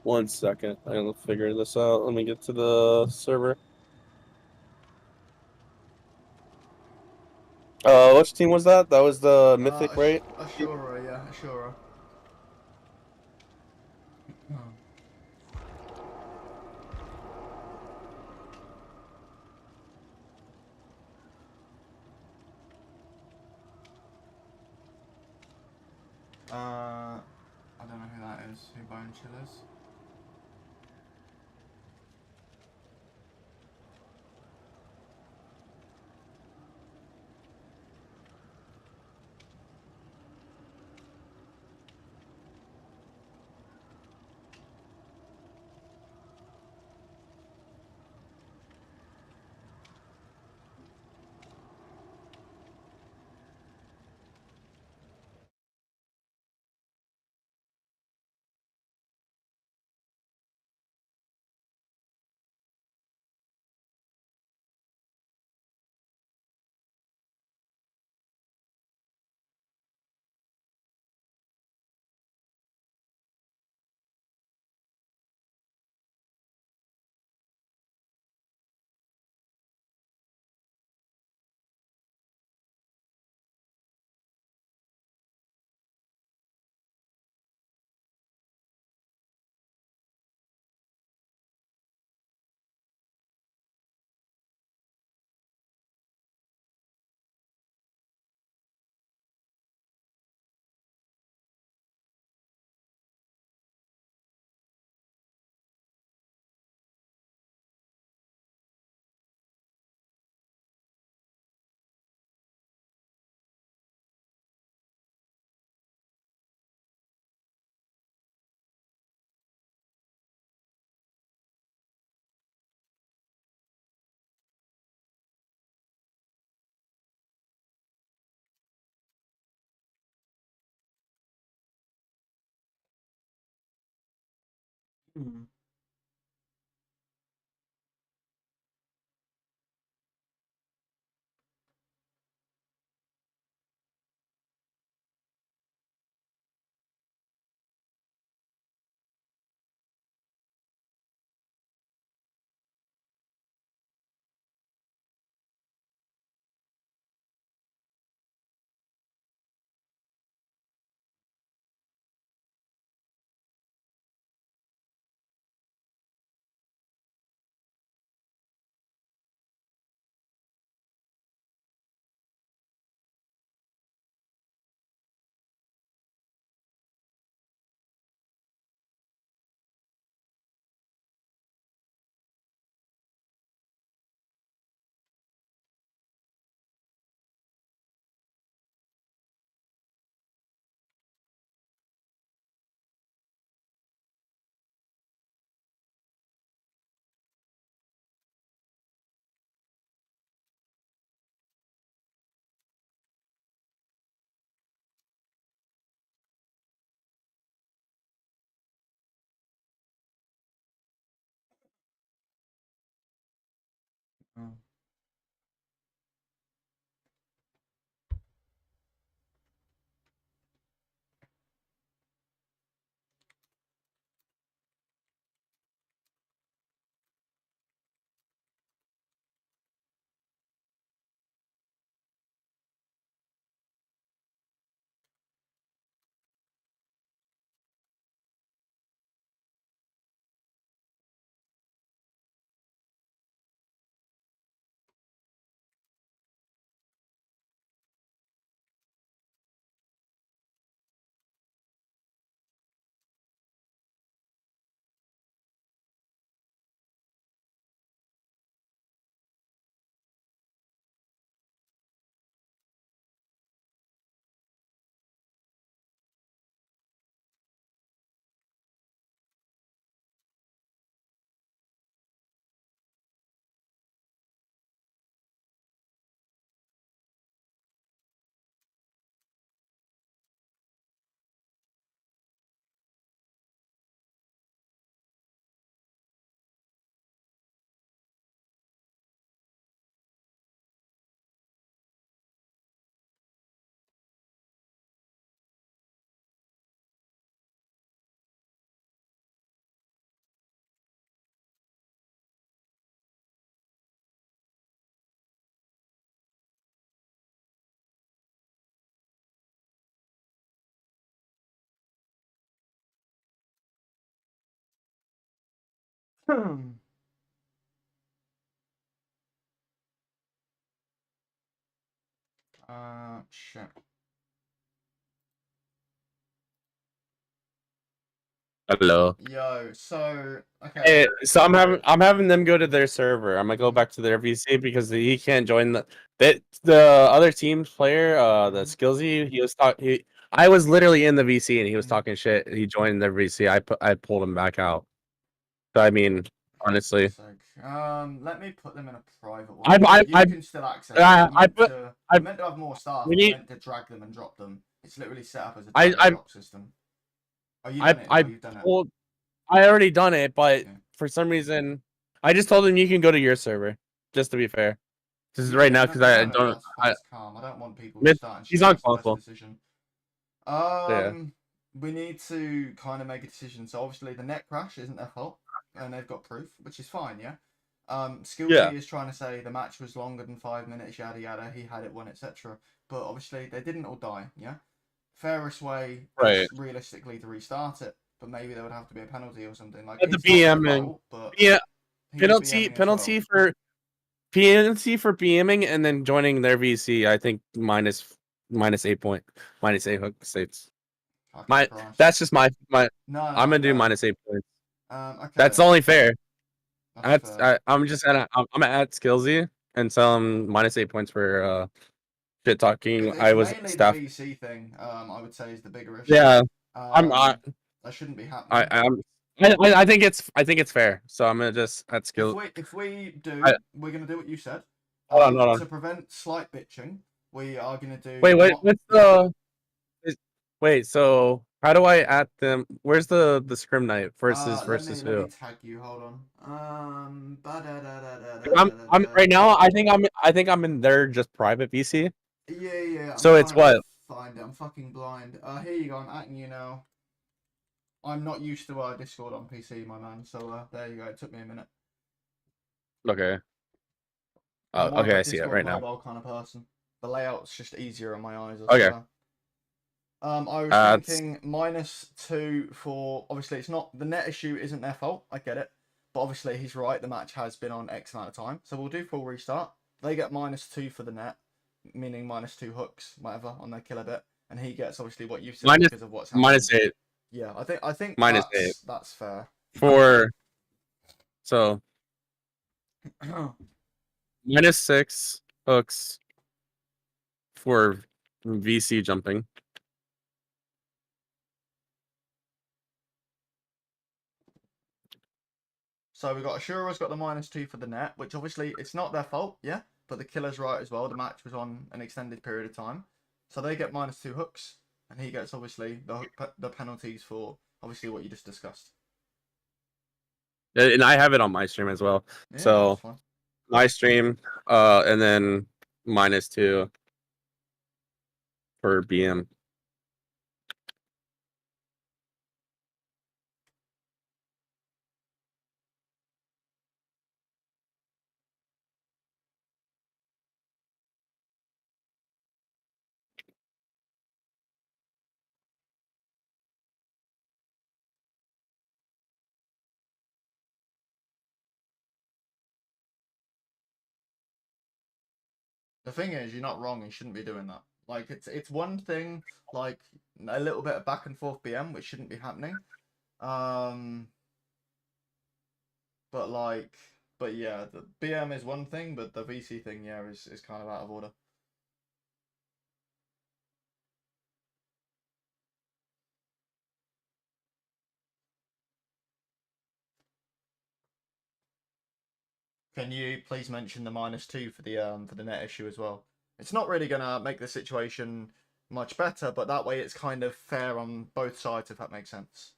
1 second. I'm going to figure this out. Let me get to the server. Which team was that? That was the Mythic, right? Aashura, yeah, Aashura. I don't know who that is. Who Bone Chill is? Oh. Shit. Hello. Yo, so okay. So I'm having them go to their server. I'm gonna go Mhm. back to their VC because he can't join the other team's player. The Mhm. Skillsy. I was literally in the VC and he was Mhm. talking shit. He joined their VC. I pulled him back out. So I mean, honestly, Fuck's sake. Let me put them in a private I one, I but you I can still access it. We're I meant put to I we're meant to have more staff, we and we're need meant to drag them and drop them. It's literally set up as a I drag and drop system. Oh, you done it I now? You've done it. pulled I already done it, but Okay. for some reason I just told him you can go to your server. Just to be fair. This is right Yeah, now no, because no, I no, don't. that's calm. I don't want people Mid, starting he's shit. on That's the best console. decision. Yeah. We need to kind of make a decision. So obviously the net crash isn't their fault, and they've got proof, which is fine, yeah. Yeah. Skillsy is trying to say the match was longer than 5 minutes, yada yada. He had it won, etc. But obviously they didn't all die, yeah. Fairest way Right. is realistically to restart it, but maybe there would have to be a penalty or something. Like But the it's not their BMing. fault, but Yeah. he was Penalty BMing as well. penalty for penalty for BMing and then joining their VC. I think minus 8 point minus 8 hook states. Fucking My Christ. that's just my. No, I'm no, gonna do okay. minus 8 points. That's Okay, only fair. that's fair. I'm just gonna add Skillsy and tell him minus 8 points for shit talking. It's I was mainly the staff. VC thing. I would say is the bigger issue. Yeah. I'm That shouldn't be I happening. I'm I think it's fair. So I'm gonna just add skill. If we I do, we're gonna do what you said. hold on. To prevent slight bitching, we are gonna do Wait, what? what's Yeah. the is, wait, so how do I add them? Where's the scrim night versus Let me who? tag you. Hold on. I'm right now, I think I'm in their just private VC. Yeah, yeah. I'm So it's trying to what? find it. I'm fucking blind. Here you go. I'm adding you now. I'm not used to Discord on PC, my man. So there you go. It took me a minute. Okay. I'm more of Okay, a I see it Discord right now. mobile kind of person. The layout's just easier on my eyes, I Okay. swear. I was It's thinking -2 for obviously it's not the net issue isn't their fault. I get it, but obviously he's right. The match has been on X amount of time, so we'll do full restart. They get -2 for the net, meaning -2 hooks, whatever, on their killer bit, and he gets obviously what you've said minus because of what's minus happened. 8. Yeah, I think Minus 8. that's fair. For so -6 hooks for VC jumping. So we got Ashura's got the -2 for the net, which obviously it's not their fault, yeah. But the killer's right as well. The match was on an extended period of time, so they get -2 hooks, and he gets obviously the penalties for obviously what you just discussed. And I have it on my stream as well. Yeah, that's So fine. my stream, and then -2 for BM. The thing is, you're not wrong. You shouldn't be doing that. Like, it's one thing, like a little bit of back and forth BM, which shouldn't be happening. But like, but yeah, the BM is one thing, but the VC thing, yeah, is kind of out of order. Can you please mention the -2 for the net issue as well? It's not really gonna make the situation much better, but that way it's kind of fair on both sides, if that makes sense.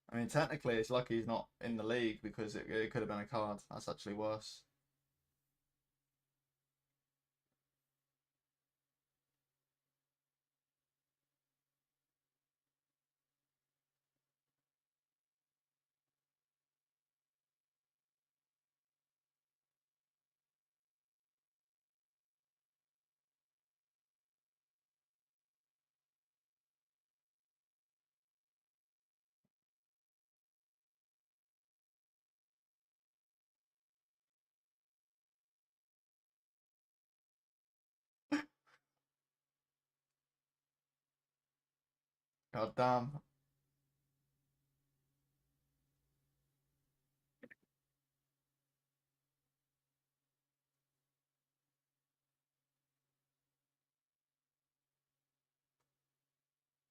I mean, technically, it's lucky he's not in the league because it could have been a card. That's actually worse. God damn.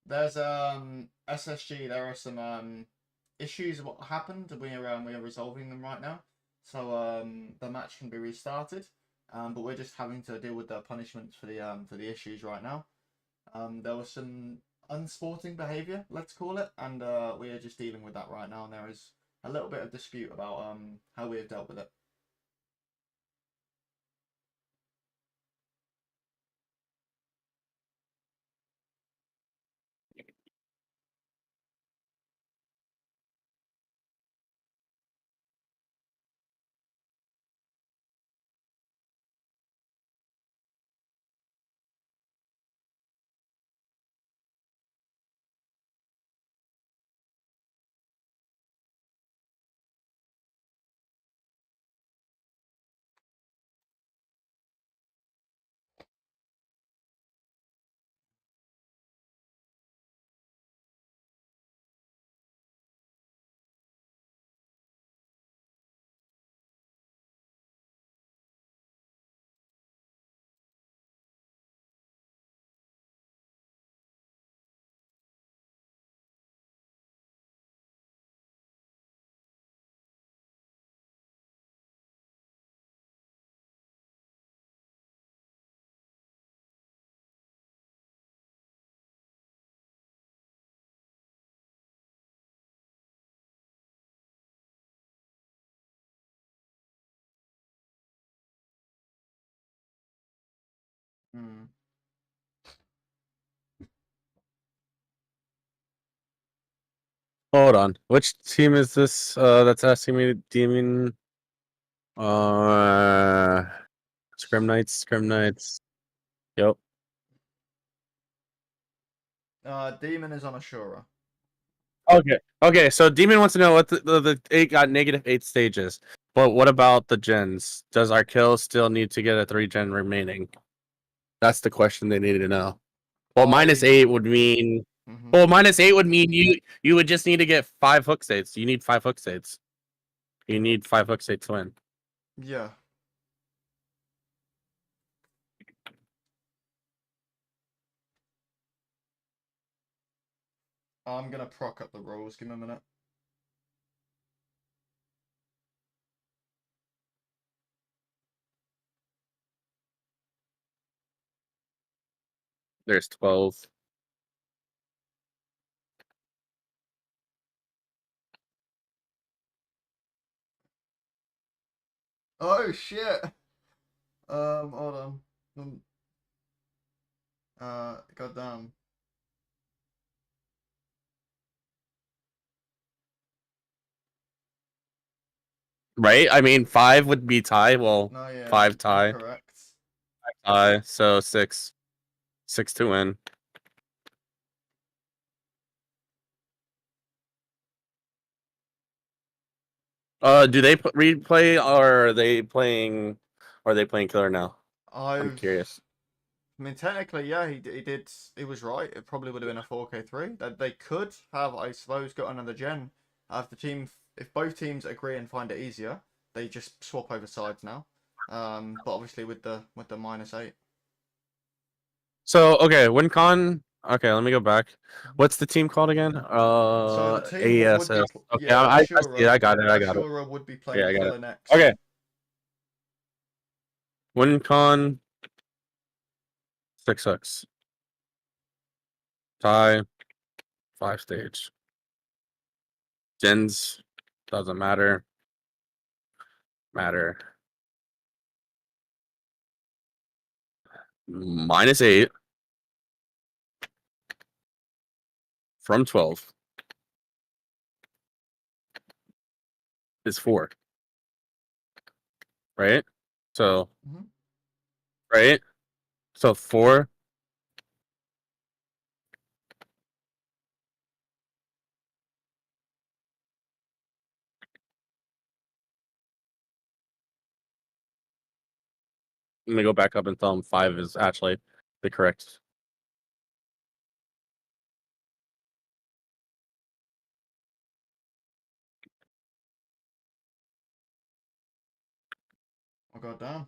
There's SSG. There are some issues what happened. We're resolving them right now. So the match can be restarted. But we're just having to deal with the punishments for the issues right now. There was some unsporting behaviour, let's call it, and we are just dealing with that right now. And there is a little bit of dispute about how we have dealt with it. Mm. Hold on. Which team is this that's asking me to demon uh Scrim Nights, Scrim Nights. Yep. Demon is on Aashura. Okay. Okay, so Demon wants to know what the 8 got -8 stages. But what about the gens? Does our kill still need to get a 3 gen remaining? That's the question they needed to know. Well, -8 would mean well, -8 would mean you would just need to get 5 hook states. You need 5 hook states. You need 5 hook states to win. Yeah. I'm gonna proc up the rules. Give me a minute. There's 12. Oh shit. Hold on. Goddamn. Right? I mean, 5 would be tie. Well, No, yeah, 5 you're tie. correct. Tie. So 6. 6 to win. Do they replay or are they playing? Or are they playing killer now? I'm I've. curious. I mean, technically, yeah, he did. He was right. It probably would have been a 4K3. That they could have, I suppose, got another gen. If both teams agree and find it easier, they just swap over sides now. But obviously with the -8. So okay, WinCon. Okay, let me go back. What's the team called again? So the team would be, ASS. Okay, yeah, I see it. Ashura. I got it. I got it. Ashura would be Yeah, playing I got it. killer next. Okay. WinCon 6x. Tie 5 stage. Gens doesn't matter. Matter. -8 from 12 is 4. Right? So Mhm. right? So 4. Let me go back up and tell him 5 is actually the correct. Oh god damn.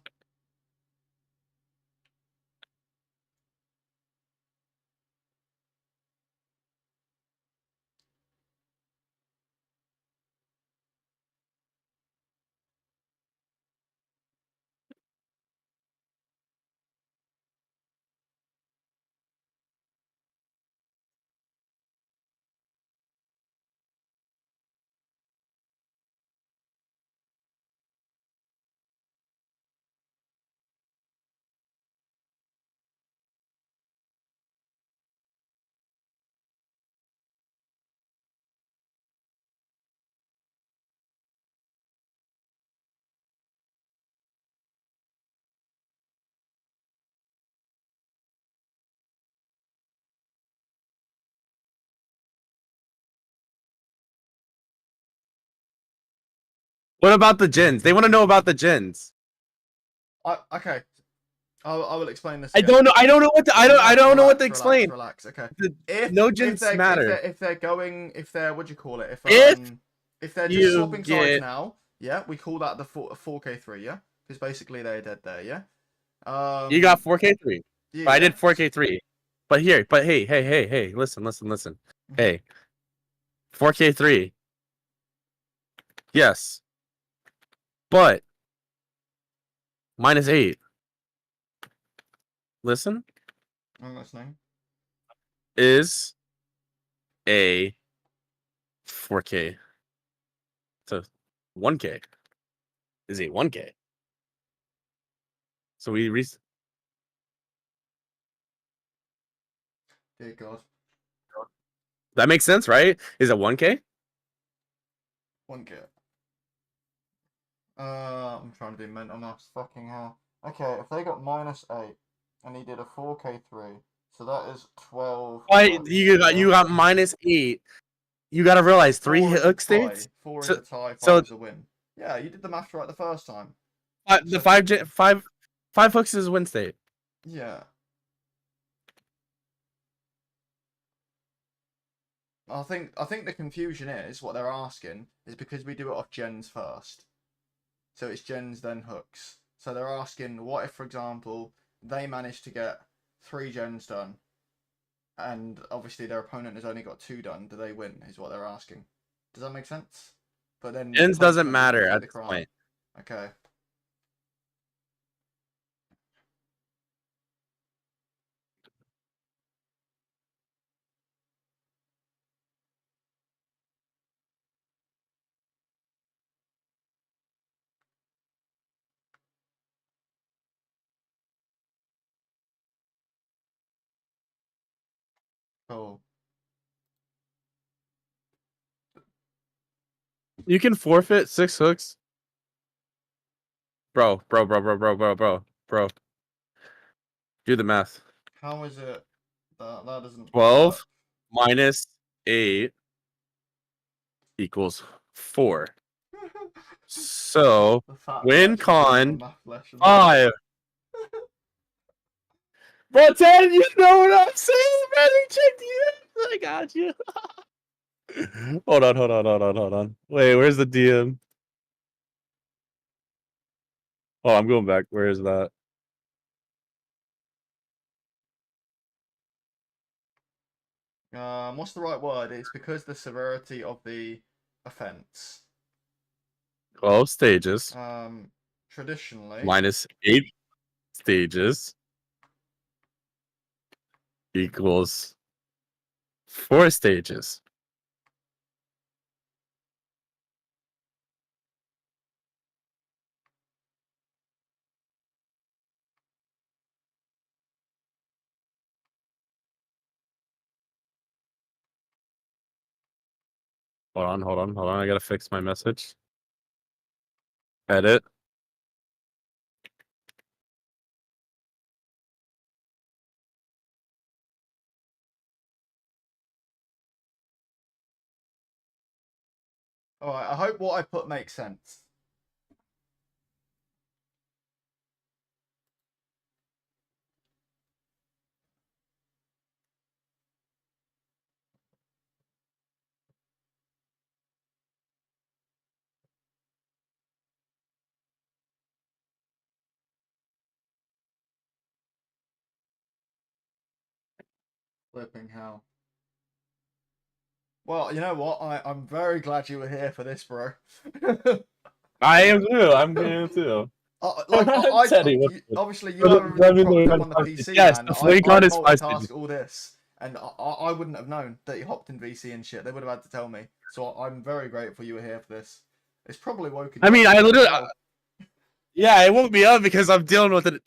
What about the gens? They want to know about the gens. Okay. I will explain this I again. don't know. I don't know what to, I don't know what to explain. Relax. Okay. The, If no if gens they're matter. if they're what do you call it? If If they're just you swapping sides get, now, yeah, we call that the 4K3, yeah, because basically they're dead there, yeah. you got 4K3. But I Yeah. did 4K3. But here, but hey, listen. Hey, 4K3. Yes. But -8. Listen, I'm listening. is a 4K to 1K. Is a 1K. So Dear God. that makes sense, right? Is it 1K? 1K. I'm trying to do mental maths. Fucking hell. Okay, if they got -8 and he did a 4K3, so that is 12 Why hooks, you yeah? got -8. You got to realize 3 4 is a hook states. tie. 4 is So a tie, 5 so is a win. Yeah, you did the math right the first time. the So, 5 hooks is win state. yeah. I think the confusion is what they're asking is because we do it off gens first. So it's gens then hooks. So they're asking what if, for example, they manage to get 3 gens done and obviously their opponent has only got 2 done, do they win? Is what they're asking. Does that make sense? But then Ends doesn't postman wouldn't matter take at the this crown. point. Okay. Oh, You can forfeit 6 hooks. Bro. Do the math. how is it that doesn't 12 work? minus 8 equals 4. So, The fact we're win actually doing a con math lesson. 5. Bro, 10, you know what I'm saying, brother? Check you. I got you. Hold on. Wait, where's the DM? Oh, I'm going back. Where is that? What's the right word? It's because the severity of the offence. 12 stages Traditionally, minus 8 stages equals 4 stages. Hold on. I gotta fix my message. Edit. all right. I hope what I put makes sense. Flipping hell. Well, you know what? I'm very glad you were here for this, bro. I am too. I'm going too. Teddy, Obviously you have let everything me know propped your up on the response. PC, Yes, man. the I flame gun is 5 multitask stages. all this, and I wouldn't have known that he hopped in VC and shit. They would have had to tell me. So I'm very grateful you were here for this. It's probably woken I you mean, up I as literally, well. yeah, it won't be up because I'm dealing with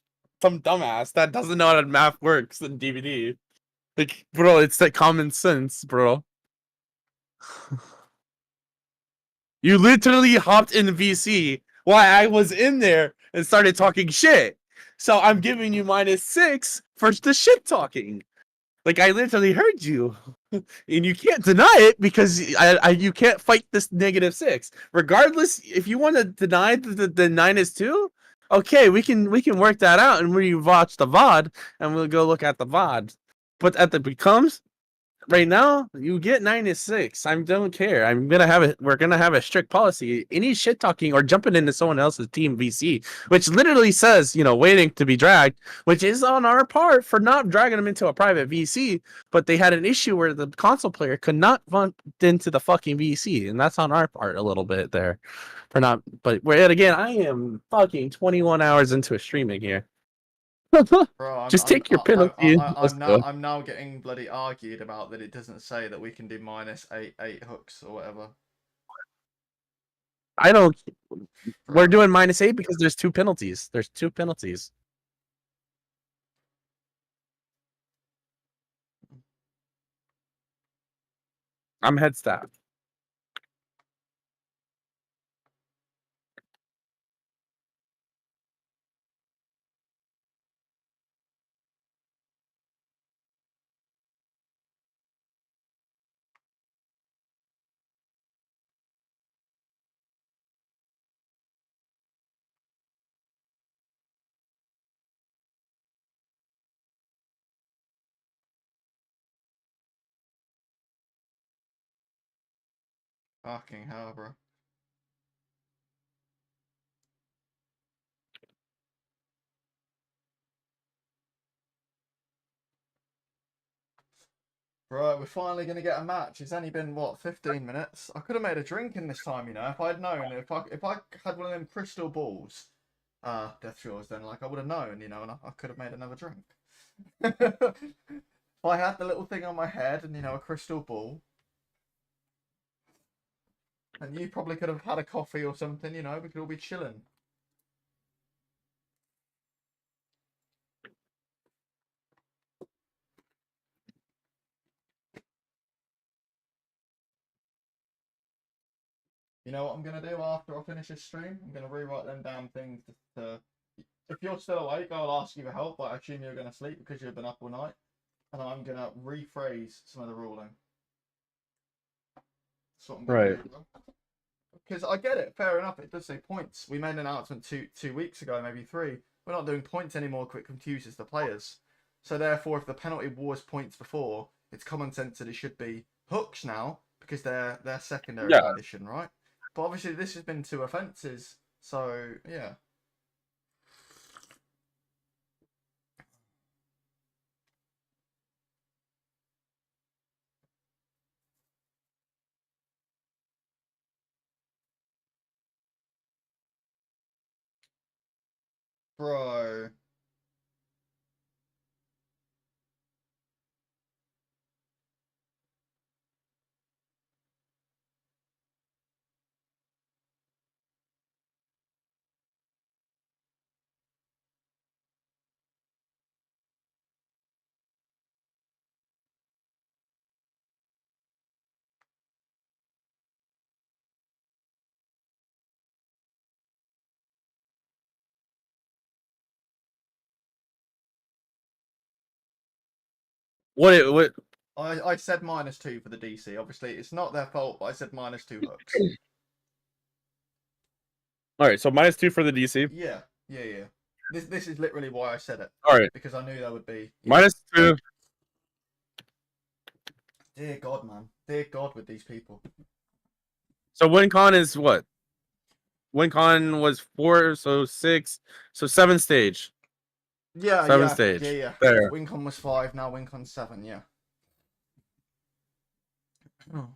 some dumbass that doesn't know how math works in DVD. Like, bro, it's like common sense, bro. You literally hopped in VC while I was in there and started talking shit. So I'm giving you -6 for the shit talking. Like, I literally heard you, and you can't deny it because you can't fight this -6. Regardless, if you want to deny the 9 is 2, okay, we can work that out and we watch the VOD and we'll go look at the VOD. But at the becomes right now, you get 9 is 6. I don't care. We're gonna have a strict policy. Any shit talking or jumping into someone else's team VC, which literally says, waiting to be dragged, which is on our part for not dragging them into a private VC. But they had an issue where the console player could not run into the fucking VC, and that's on our part a little bit there for not. But again, I am fucking 21 hours into a streaming here. Bro, Just take your penalty. Let's go. I'm now getting bloody argued about that it doesn't say that we can do -8 hooks or whatever. I don't. We're Bro. doing -8 because there's 2 penalties. There's 2 penalties. I'm head staff. Fucking hell, bro. Right, we're finally gonna get a match. It's only been what, 15 minutes. I could have made a drink in this time, if I'd known. If I had one of them crystal balls, Death Shores, then like I would have known, and I could have made another drink. If I had the little thing on my head and a crystal ball, and you probably could have had a coffee or something, we could all be chilling. You know what I'm gonna do after I finish this stream? I'm gonna rewrite them damn things to if you're still awake, I'll ask you for help, but I assume you're gonna sleep because you've been up all night. And I'm gonna rephrase some of the ruling. That's what I'm gonna Right. do, bro. Because I get it, fair enough. It does say points. We made an announcement two weeks ago, maybe 3. We're not doing points anymore. Quick confuses the players. So therefore, if the penalty was points before, it's common sense that it should be hooks now because they're secondary Yeah. condition, right? But obviously, this has been 2 offences, so yeah. Bro. What? I said -2 for the DC. Obviously, it's not their fault, but I said -2 hooks. All right, so -2 for the DC. Yeah. This is literally why I said it. All right, Because I knew there would be -2. Dear God, man. Dear God with these people. So win con is what? Win con was 4, so 6, so 7 stage. Yeah, 7 yeah. stage. Yeah. There. Wincon was 5, now Wincon's 7, yeah. Oh.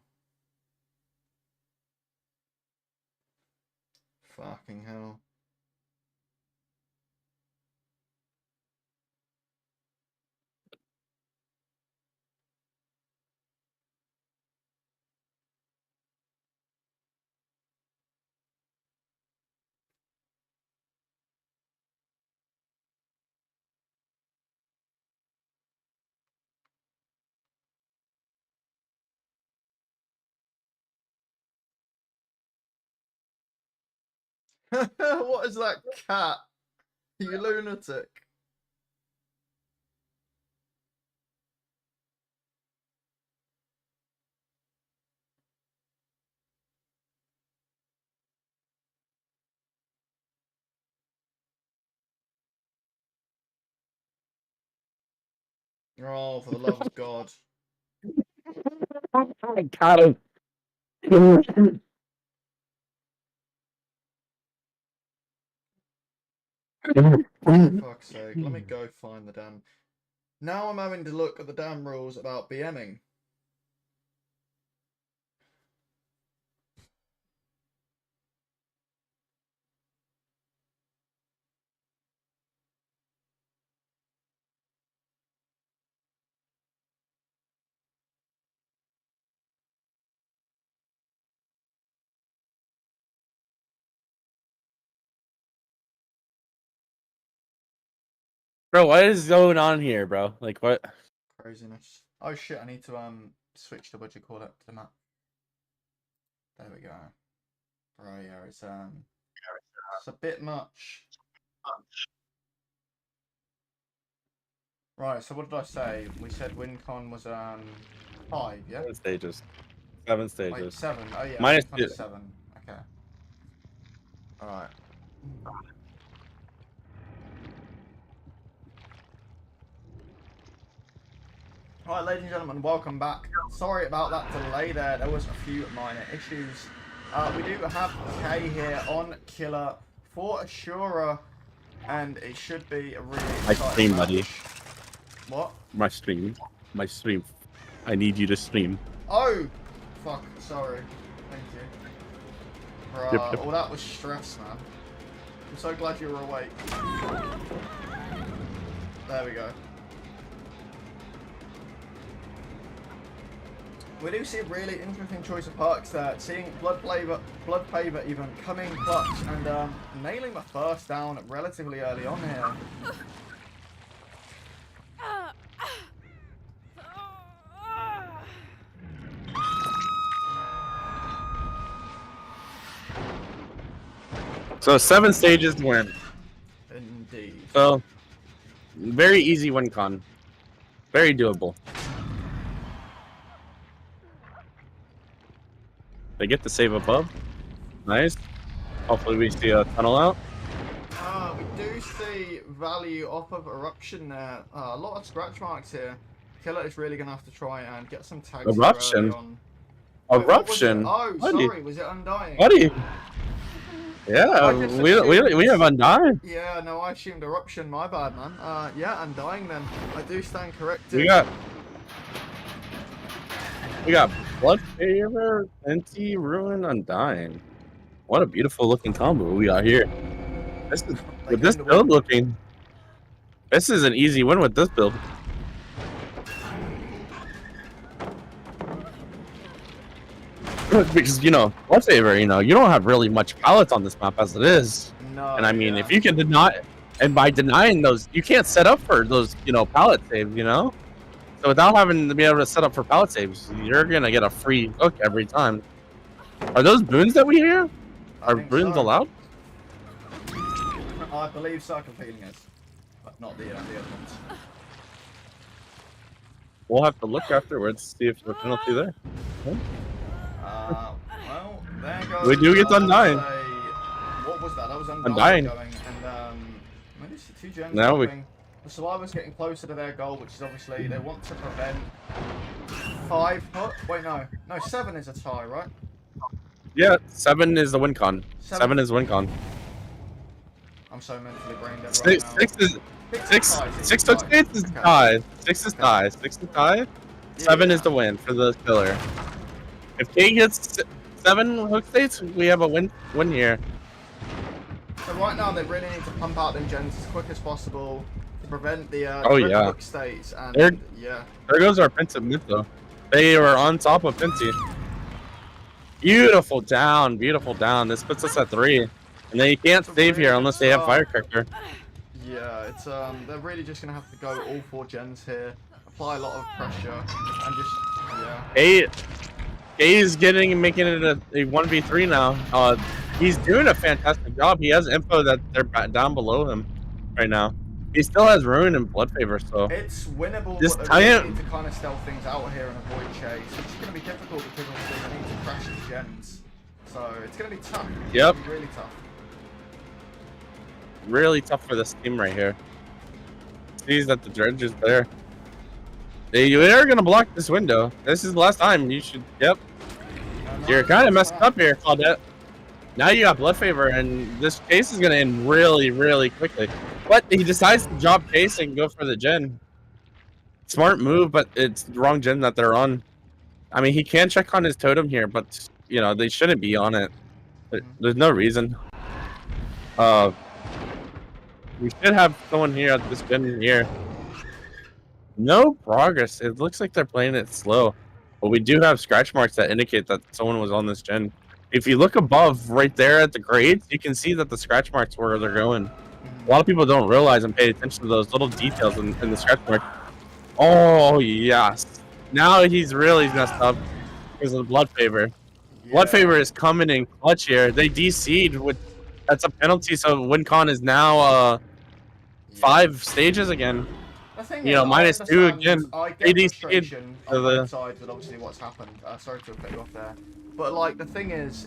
Fucking hell. What is that cat? You lunatic. Oh, for the love of God. I got him. For fuck's sake, let me go find the damn... Now I'm having to look at the damn rules about BMing. Bro, what is going on here, bro? Like what? Craziness. Oh shit, I need to switch to what you call it to the map. There we go. Right, yeah, it's a bit much. Right, so what did I say? We said WinCon was 5, yeah? 7 stages. 7 Wait, stages. 7. Oh yeah, -2. WinCon is 7. Okay. Alright. Alright, ladies and gentlemen, welcome back. Sorry about that delay there. There was a few minor issues. We do have Kay here on Killer for Aashura, and it should be a really exciting stream, match. buddy. What? My stream. I need you to stream. Oh! Fuck, sorry. Thank you. Bruh, Yep. all that was stress, man. I'm so glad you were awake. There we go. We do see a really interesting choice of perks there. Seeing Blood Favor even coming clutch and nailing the first down relatively early on here. So 7 stages to win. Indeed. So very easy win con. Very doable. They get the save above. Nice. Hopefully we see a tunnel out. We do see value off of Eruption there. A lot of scratch marks here. Killer is really going to have to try and get some tags here Eruption? early on. Wait, Eruption? oh, sorry, was it Undying? Buddy. Yeah, we have Undying. Yeah, no, I assumed Eruption, my bad, man. Yeah, Undying then. I do stand corrected. We got Bloodfavor, Plenty, Ruin, Undying. What a beautiful looking combo we got here. This is with this build looking. This is an easy win with this build. Because Bloodfavor, you don't have really much palettes on this map as it is. No, and I mean, if you can deny, and by denying those, you can't set up for those, palette saves, So without having to be able to set up for palette saves, you're gonna get a free hook every time. Are those boons that we hear? Are boons allowed? I believe Circle Healing is, but not the other ones. We'll have to look afterwards, see if there's a penalty there. Well, there goes. We do get Undying. What was that? That was Undying. Going, and maybe it's 2 gens. Now the Survivors getting closer to their goal, which is obviously they want to prevent 5 hook. Wait, no, 7 is a tie, right? Yeah, 7 is the win con. 7 is win con. I'm so mentally brain dead right now. 6 hook states is tie. 6 is tie. 6 is tie. 7 is the win for the killer. If K gets 7 hook states, we have a win here. So right now they really need to pump out them gens as quick as possible to prevent the hook states. And there goes our Prince of Mid though. They were on top of Pinty. Beautiful down, beautiful down. This puts us at 3, and they can't save here unless they have Firecracker. Yeah, it's they're really just gonna have to go all 4 gens here, apply a lot of pressure, and just K is making it a 1v3 now. He's doing a fantastic job. He has info that they're down below him right now. He still has Ruin and Bloodfavor, so it's winnable. Just but they really need to kind of stealth things out here and avoid chase. It's going to be difficult because obviously they need to crash the gens, so it's going to be tough. Yep, really tough. Really tough for this team right here. Sees that the dredge is there. They are going to block this window. This is the last time. You should. Yep. You're kind of messed up here, Claudette. Now you got Bloodfavor, and this case is going to end really, really quickly. But he decides to drop case and go for the gen. Smart move, but it's the wrong gen that they're on. I mean, he can check on his totem here, but, they shouldn't be on it. There's no reason. We should have someone here at this gen here. No progress. It looks like they're playing it slow. But we do have scratch marks that indicate that someone was on this gen. If you look above, right there at the grades, you can see that the scratch marks where they're going. A lot of people don't realize and pay attention to those little details in the scratch mark. Oh, yes. Now he's really messed up because of the Bloodfavor. Bloodfavor is coming in clutch here. They DC'd with... That's a penalty, so WinCon is now 5 stages again. The thing is, -2 again. I get frustration on both sides with obviously what's happened. Sorry to cut you off there. But, the thing is,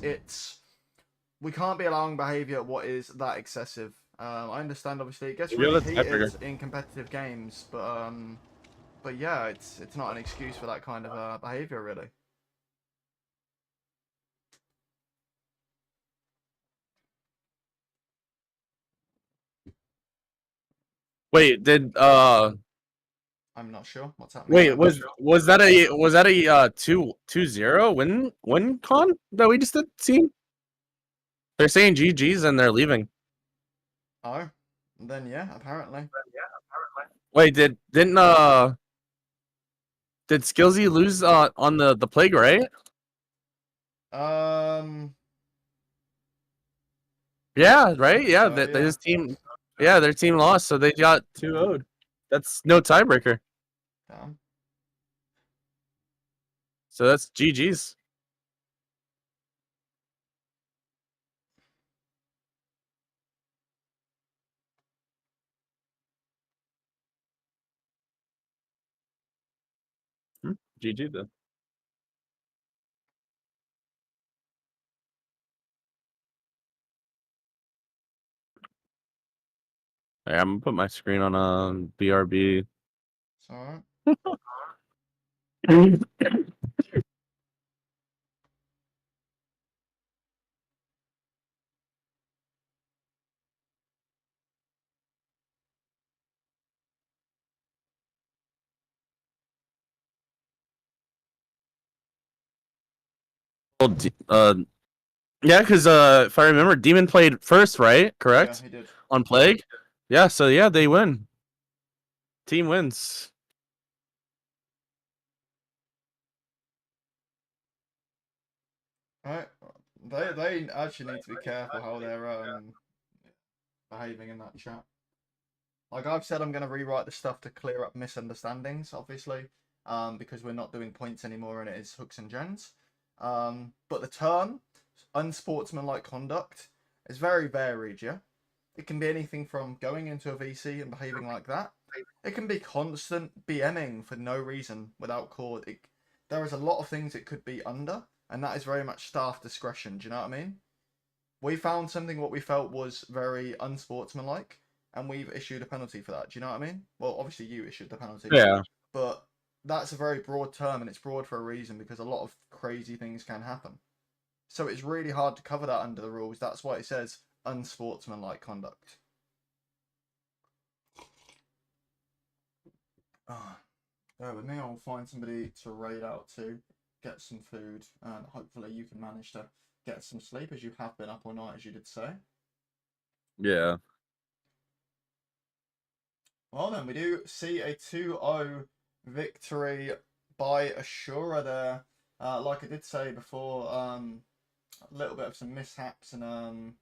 we can't be allowing behaviour what is that excessive. I understand, obviously, it gets really heated in competitive games, but yeah, it's not an excuse for that kind of behaviour, really. Wait, I'm not sure what's happening. Wait, was that a 2-0 win con that we just did see? They're saying GG's and they're leaving. Oh, then yeah, apparently. Wait, didn't Skillsy lose on the plague, right? Yeah, right. Yeah, his team. Yeah, their team lost, so they got 2-0'd. That's no tiebreaker. So that's GG's. GG then. Hey, I'm gonna put my screen on BRB. It's alright. Yeah, because if I remember, Demon played first, right? Yeah, Correct? he did. On Plague? Yeah, so yeah, they win. Team wins. Right. They actually need to be careful how they're behaving in that chat. Like I've said, I'm gonna rewrite the stuff to clear up misunderstandings, obviously, because we're not doing points anymore and it is hooks and gens. But the term unsportsmanlike conduct is very varied, yeah. It can be anything from going into a VC and behaving like that. It can be constant BMing for no reason without cause. There is a lot of things it could be under, and that is very much staff discretion. Do you know what I mean? We found something what we felt was very unsportsmanlike, and we've issued a penalty for that. Do you know what I mean? Well, obviously you issued the penalty, Yeah. but that's a very broad term, and it's broad for a reason because a lot of crazy things can happen. So it's really hard to cover that under the rules. That's why it says unsportsmanlike conduct. Ah, bear with me. I'll find somebody to raid out to, get some food, and hopefully you can manage to get some sleep as you have been up all night, as you did say. Yeah. Well, then we do see a 2-0 victory by Aashura there. Like I did say before, a little bit of some mishaps and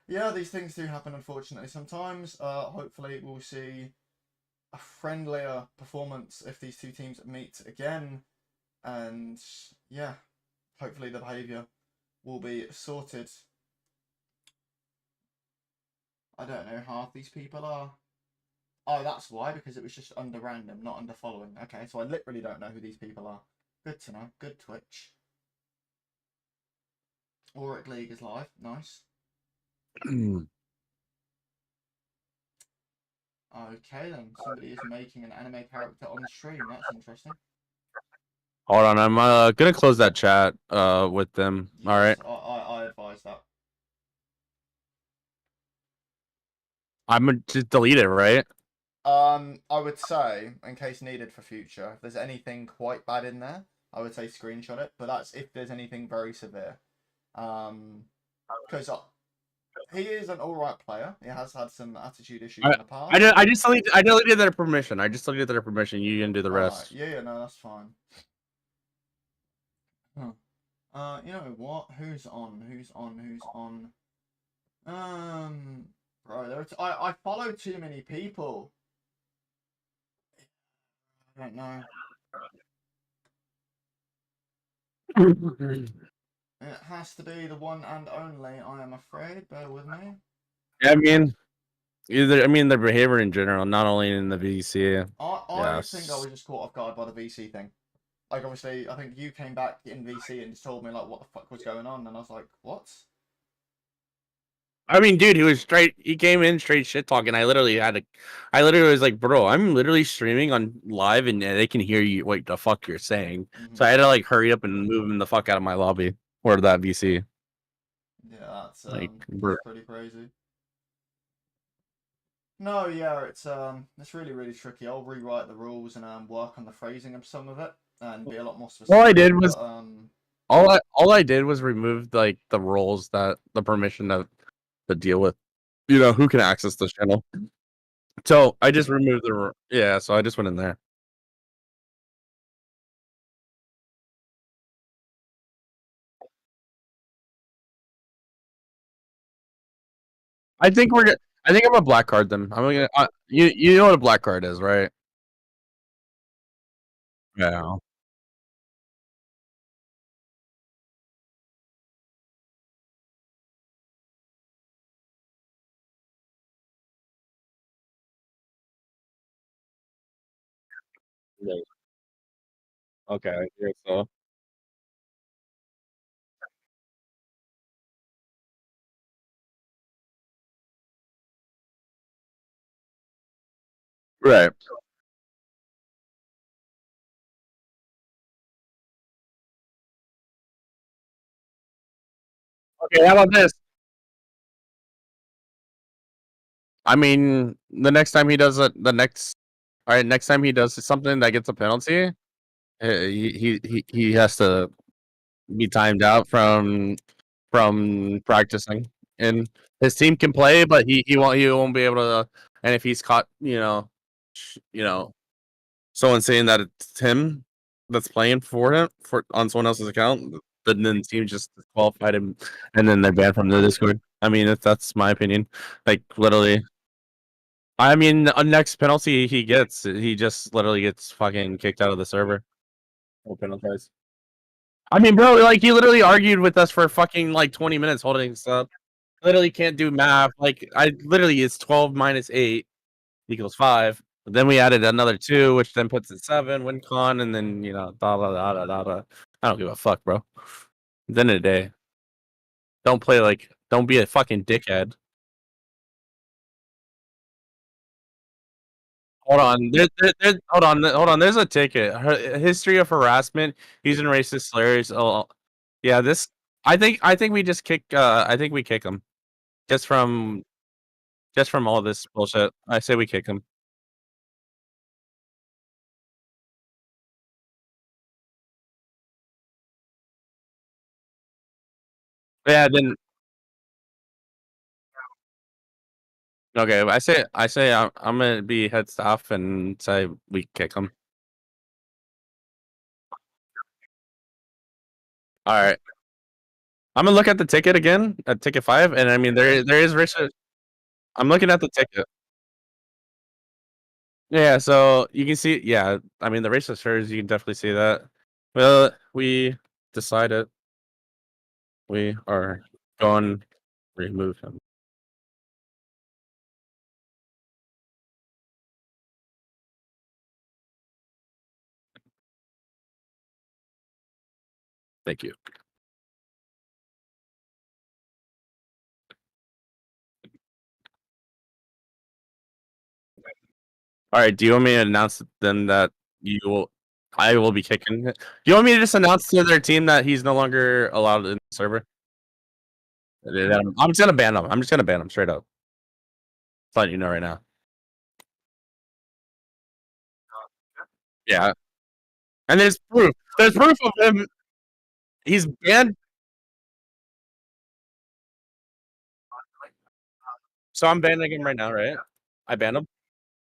yeah, these things do happen unfortunately sometimes. Hopefully we'll see a friendlier performance if these two teams meet again, and yeah, hopefully the behaviour will be sorted. I don't know, half these people are. Oh, that's why, because it was just under random, not under following. Okay, so I literally don't know who these people are. Good to know. Good Twitch. Auric League is live. Nice. Okay, then. Somebody is making an anime character on stream. That's interesting. Hold on, I'm gonna close that chat with them. All right. Yes, I advise that. I'm gonna just delete it, right? I would say, in case needed for future, if there's anything quite bad in there, I would say screenshot it. But that's if there's anything very severe. Because he is an alright player. He has had some attitude issues in the past. I deleted their permission. I just deleted their permission. You can do the rest. Yeah, no, that's fine. Huh. You know what? Who's on? Who's on? Who's on? Bro, I follow too many people. I don't know. It has to be the one and only, I am afraid. Bear with me. I mean their behavior in general, not only in the VC. I think I was just caught off guard by the VC thing. Like, obviously, I think you came back in VC and just told me, like, what the fuck was going on, and I was like, what? I mean, dude, he came in straight shit talking. I literally was like, bro, I'm literally streaming on live and they can hear you what the fuck you're saying. Mm-hmm. So I had to like hurry up and move him the fuck out of my lobby or that VC. Yeah, that's Bro. pretty crazy. No, yeah, it's really tricky. I'll rewrite the rules and work on the phrasing of some of it and be a lot more specific. All I did was but, all I did was remove like the roles that the permission to deal with, you know, who can access this channel. So I just removed so I just went in there. I think I'm gonna black card them. I'm gonna you know what a black card is, right? Yeah. Okay, I hear so. Right. Okay, how about this? I mean, the next time he does it, all right, next time he does something that gets a penalty, he has to be timed out from practicing, and his team can play, but he won't be able to. And if he's caught, you know, someone saying that it's him that's playing for him for on someone else's account, then the team just disqualified him, and then they're banned from the Discord. I mean, that's my opinion. Like literally, I mean, the next penalty he gets, he just literally gets fucking kicked out of the server. No penalties. I mean, bro, like he literally argued with us for fucking like 20 minutes holding stuff. Literally can't do math. Like I literally it's 12 minus 8 equals 5. But then we added another 2, which then puts it 7, win con, and then da da da da da da. I don't give a fuck, bro. At the end of the day, don't be a fucking dickhead. Hold on. Hold on. There's a ticket. History of harassment, using racist slurs. Oh, yeah. This. I think we just kick. I think we kick him just from all this bullshit. I say we kick him. Yeah. Then okay. I say I'm gonna be heads off and say we kick him. All right. I'm gonna look at the ticket again at ticket 5, and I mean there is racist. I'm looking at the ticket. Yeah, so you can see, yeah, I mean, the racist slurs, you can definitely see that. Well, we decided we are going to remove him. Thank you. All right, do you want me to announce then that I will be kicking? Do you want me to just announce to their team that he's no longer allowed in the server? I'm just gonna ban him. I'm just gonna ban him straight up. Just letting you know right now. Yeah, and there's proof. There's proof of him. He's banned. So I'm banning him right now, right? I banned him.